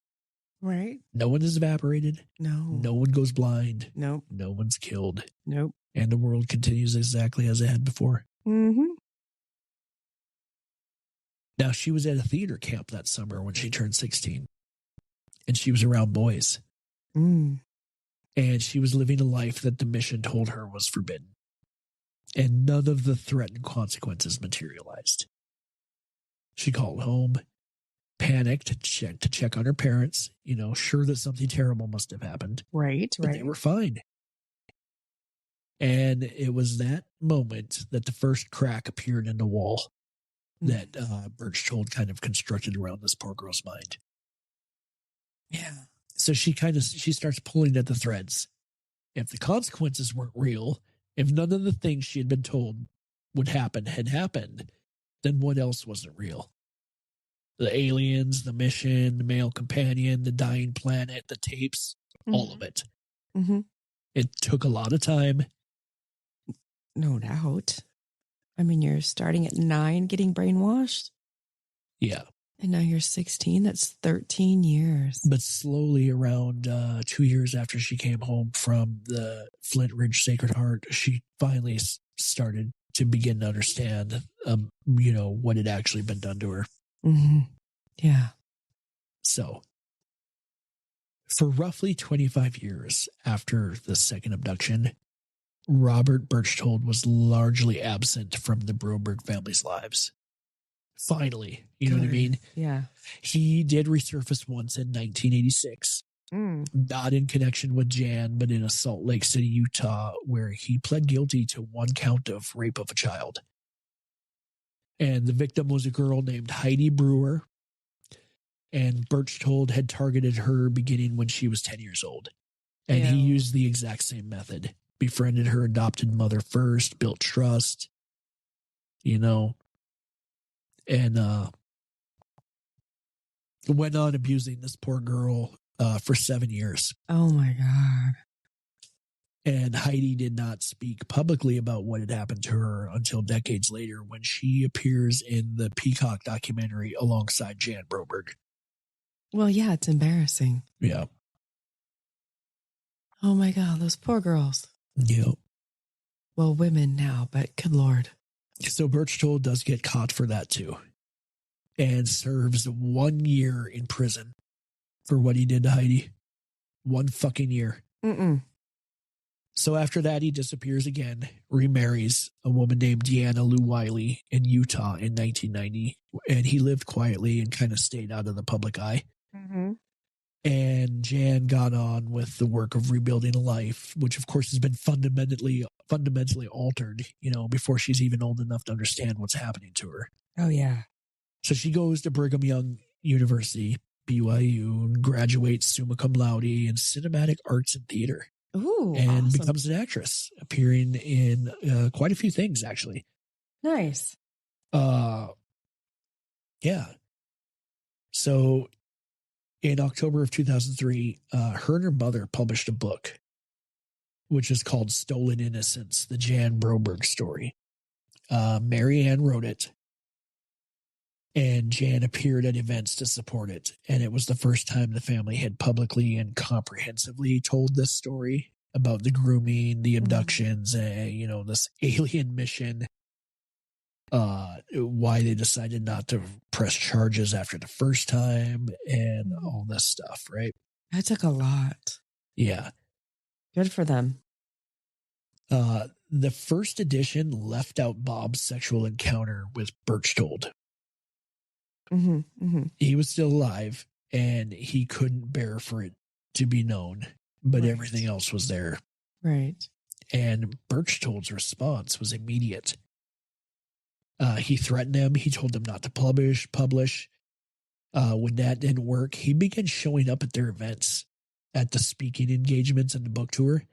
Right. No one is evaporated. No. No one goes blind. Nope. No one's killed. Nope. And the world continues exactly as it had before. Now, she was at a theater camp that summer when she turned 16. And she was around boys. And she was living a life that the mission told her was forbidden. And none of the threatened consequences materialized. She called home, panicked to check on her parents, sure that something terrible must have happened. Right. But they were fine. And it was that moment that the first crack appeared in the wall that Berchtold kind of constructed around this poor girl's mind. Yeah. So she starts pulling at the threads. If the consequences weren't real, if none of the things she had been told would happen had happened, then what else wasn't real? The aliens, the mission, the male companion, the dying planet, the tapes, all of it. It took a lot of time. No doubt. I mean, you're starting at 9 getting brainwashed. Yeah. And now you're 16. That's 13 years. But slowly, around 2 years after she came home from the Flint Ridge Sacred Heart, she finally started to begin to understand, what had actually been done to her. Yeah. So, for roughly 25 years after the second abduction, Robert Berchtold was largely absent from the Broberg family's lives. Finally, you know what I mean? Yeah. He did resurface once in 1986, not in connection with Jan, but in a Salt Lake City, Utah, where he pled guilty to one count of rape of a child. And the victim was a girl named Heidi Brewer, and Berchtold had targeted her beginning when she was 10 years old. And he used the exact same method. Befriended her adopted mother first, built trust, and went on abusing this poor girl for 7 years. Oh, my God. And Heidi did not speak publicly about what had happened to her until decades later when she appears in the Peacock documentary alongside Jan Broberg. Well, yeah, it's embarrassing. Yeah. Oh, my God, those poor girls. Yeah. Well, women now, but good Lord. So Berchtold does get caught for that too, and serves 1 year in prison for what he did to Heidi. 1 fucking year. So after that, he disappears again, remarries a woman named Deanna Lou Wiley in Utah in 1990, and he lived quietly and kind of stayed out of the public eye. And Jan got on with the work of rebuilding a life, which of course has been fundamentally altered, before she's even old enough to understand what's happening to her. Oh, yeah. So she goes to Brigham Young University, BYU, and graduates summa cum laude in cinematic arts and theater. Ooh, and awesome. becomes an actress, appearing in quite a few things, actually. Nice. Yeah. So in October of 2003, her and her mother published a book, which is called Stolen Innocence, the Jan Broberg story. Mary Ann wrote it, and Jan appeared at events to support it. And it was the first time the family had publicly and comprehensively told this story about the grooming, the abductions, this alien mission, why they decided not to press charges after the first time, and all this stuff, right? That took a lot. Yeah. Good for them. The first edition left out Bob's sexual encounter with Berchtold. He was still alive, and he couldn't bear for it to be known, but everything else was there. Right. And Berchtold's response was immediate. He threatened him. He told him not to publish. When that didn't work, he began showing up at their events, at the speaking engagements and the book tour.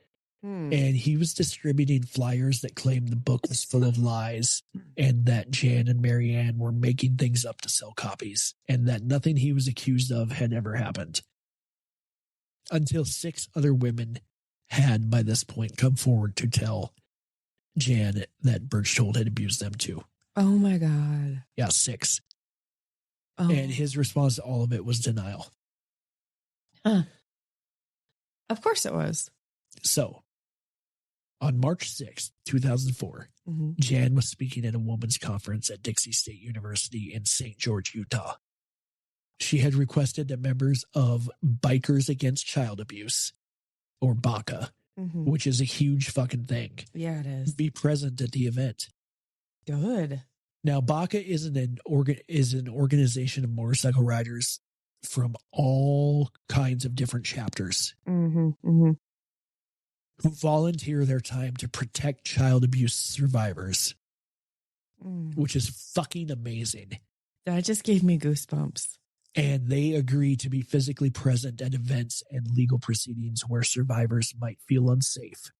And he was distributing flyers that claimed the book was full of lies and that Jan and Marianne were making things up to sell copies and that nothing he was accused of had ever happened. Until 6 other women had, by this point, come forward to tell Jan that Berchtold had abused them too. Oh, my God. Yeah, 6. Oh. And his response to all of it was denial. Huh. Of course it was. So, on March 6th, 2004, Jan was speaking at a women's conference at Dixie State University in St. George, Utah. She had requested that members of Bikers Against Child Abuse, or BACA, which is a huge fucking thing. Yeah, it is. Be present at the event. Good. Now, BACA is an organization of motorcycle riders from all kinds of different chapters who volunteer their time to protect child abuse survivors, which is fucking amazing. That just gave me goosebumps. And they agree to be physically present at events and legal proceedings where survivors might feel unsafe,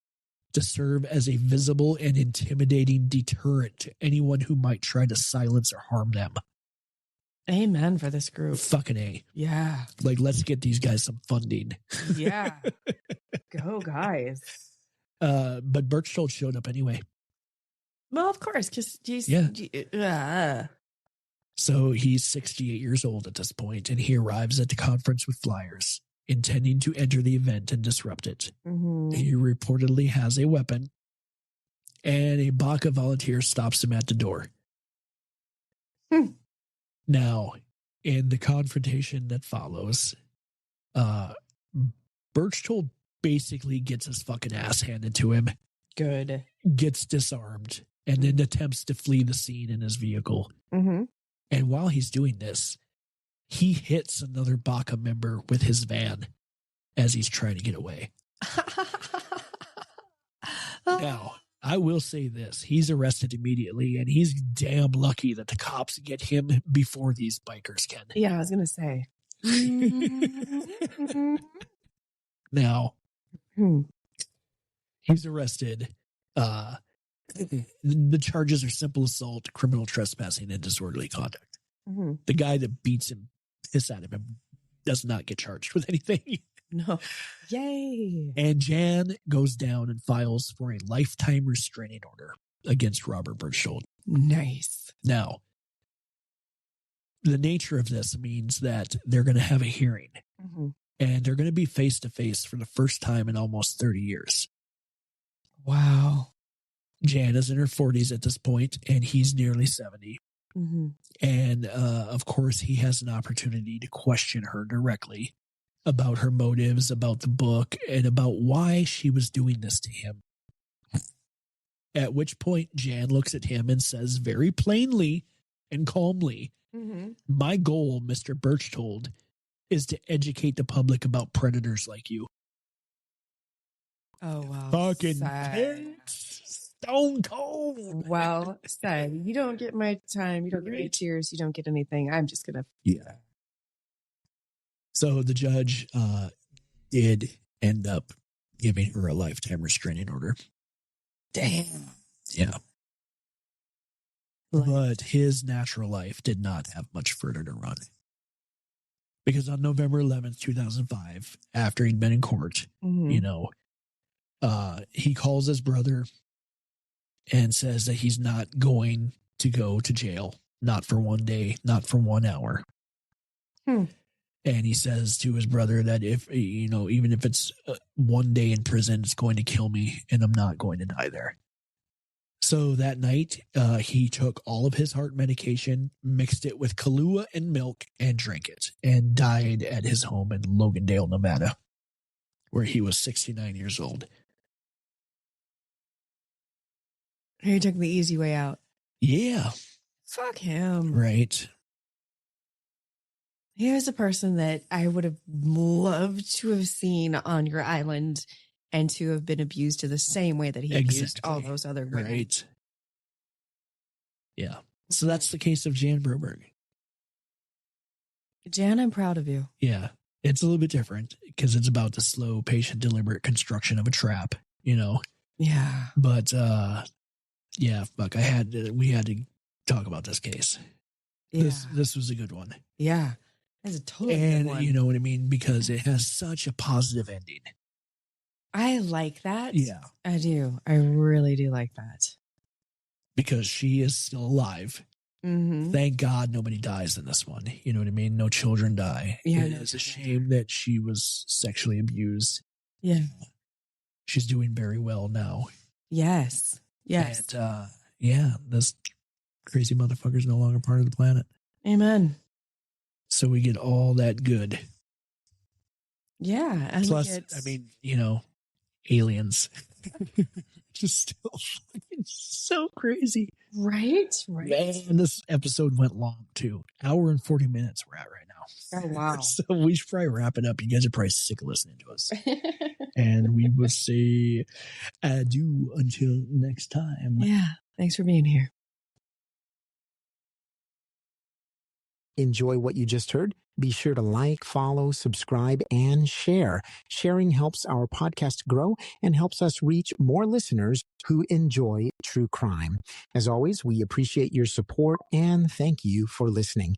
to serve as a visible and intimidating deterrent to anyone who might try to silence or harm them. Amen for this group. Fucking A. Yeah. Like, let's get these guys some funding. Yeah. Go, guys. But Berchtold showed up anyway. Well, of course, because he's... So he's 68 years old at this point, and he arrives at the conference with flyers, intending to enter the event and disrupt it. He reportedly has a weapon, and a BACA volunteer stops him at the door. Now, in the confrontation that follows, Berchtold basically gets his fucking ass handed to him. Good. Gets disarmed, and then attempts to flee the scene in his vehicle. And while he's doing this, he hits another BACA member with his van as he's trying to get away. Now, I will say this. He's arrested immediately, and he's damn lucky that the cops get him before these bikers can. Yeah, I was going to say. Now, he's arrested. The charges are simple assault, criminal trespassing, and disorderly conduct. The guy that beats him, piss out of him, does not get charged with anything. No. Yay. And Jan goes down and files for a lifetime restraining order against Robert Berchtold. Nice. Now, the nature of this means that they're going to have a hearing, and they're going to be face to face for the first time in almost 30 years. Wow. Jan is in her 40s at this point, and he's nearly 70. And of course, he has an opportunity to question her directly about her motives, about the book, and about why she was doing this to him. At which point, Jan looks at him and says very plainly and calmly, my goal, Mr. Berchtold, is to educate the public about predators like you. Oh, wow. Fucking stone cold. Well said. You don't get my time. You don't get my tears. You don't get anything. I'm just going to. Yeah. So the judge did end up giving her a lifetime restraining order. Damn. Yeah. But his natural life did not have much further to run. Because on November 11th, 2005, after he'd been in court, he calls his brother and says that he's not going to go to jail. Not for one day, not for 1 hour. And he says to his brother that if, even if it's 1 day in prison, it's going to kill me and I'm not going to die there. So that night, he took all of his heart medication, mixed it with Kahlua and milk, and drank it, and died at his home in Logandale, Nevada, where he was 69 years old. He took the easy way out. Yeah. Fuck him. Right. Here's a person that I would have loved to have seen on your island and to have been abused to the same way that he abused all those other women. Right. Yeah. So that's the case of Jan Broberg. Jan, I'm proud of you. Yeah. It's a little bit different because it's about the slow, patient, deliberate construction of a trap, you know? Yeah. But, yeah, fuck, we had to talk about this case. Yeah. This was a good one. Yeah. That's a totally good one. You know what I mean? Because it has such a positive ending. I like that. Yeah. I do. I really do like that. Because she is still alive. Mm-hmm. Thank God nobody dies in this one. You know what I mean? No children die. Yeah, It's a shame that she was sexually abused. Yeah. She's doing very well now. Yes. Yes. And, yeah, this crazy motherfucker's no longer part of the planet. Amen. So we get all that good. Yeah. And plus, I mean, you know, aliens. Just still fucking so crazy. Right? Right. Man, this episode went long too. Hour and 40 minutes we're at right now. Oh, wow. So we should probably wrap it up. You guys are probably sick of listening to us. And we will say adieu until next time. Yeah. Thanks for being here. Enjoy what you just heard? Be sure to like, follow, subscribe, and share. Sharing helps our podcast grow and helps us reach more listeners who enjoy true crime. As always, we appreciate your support and thank you for listening.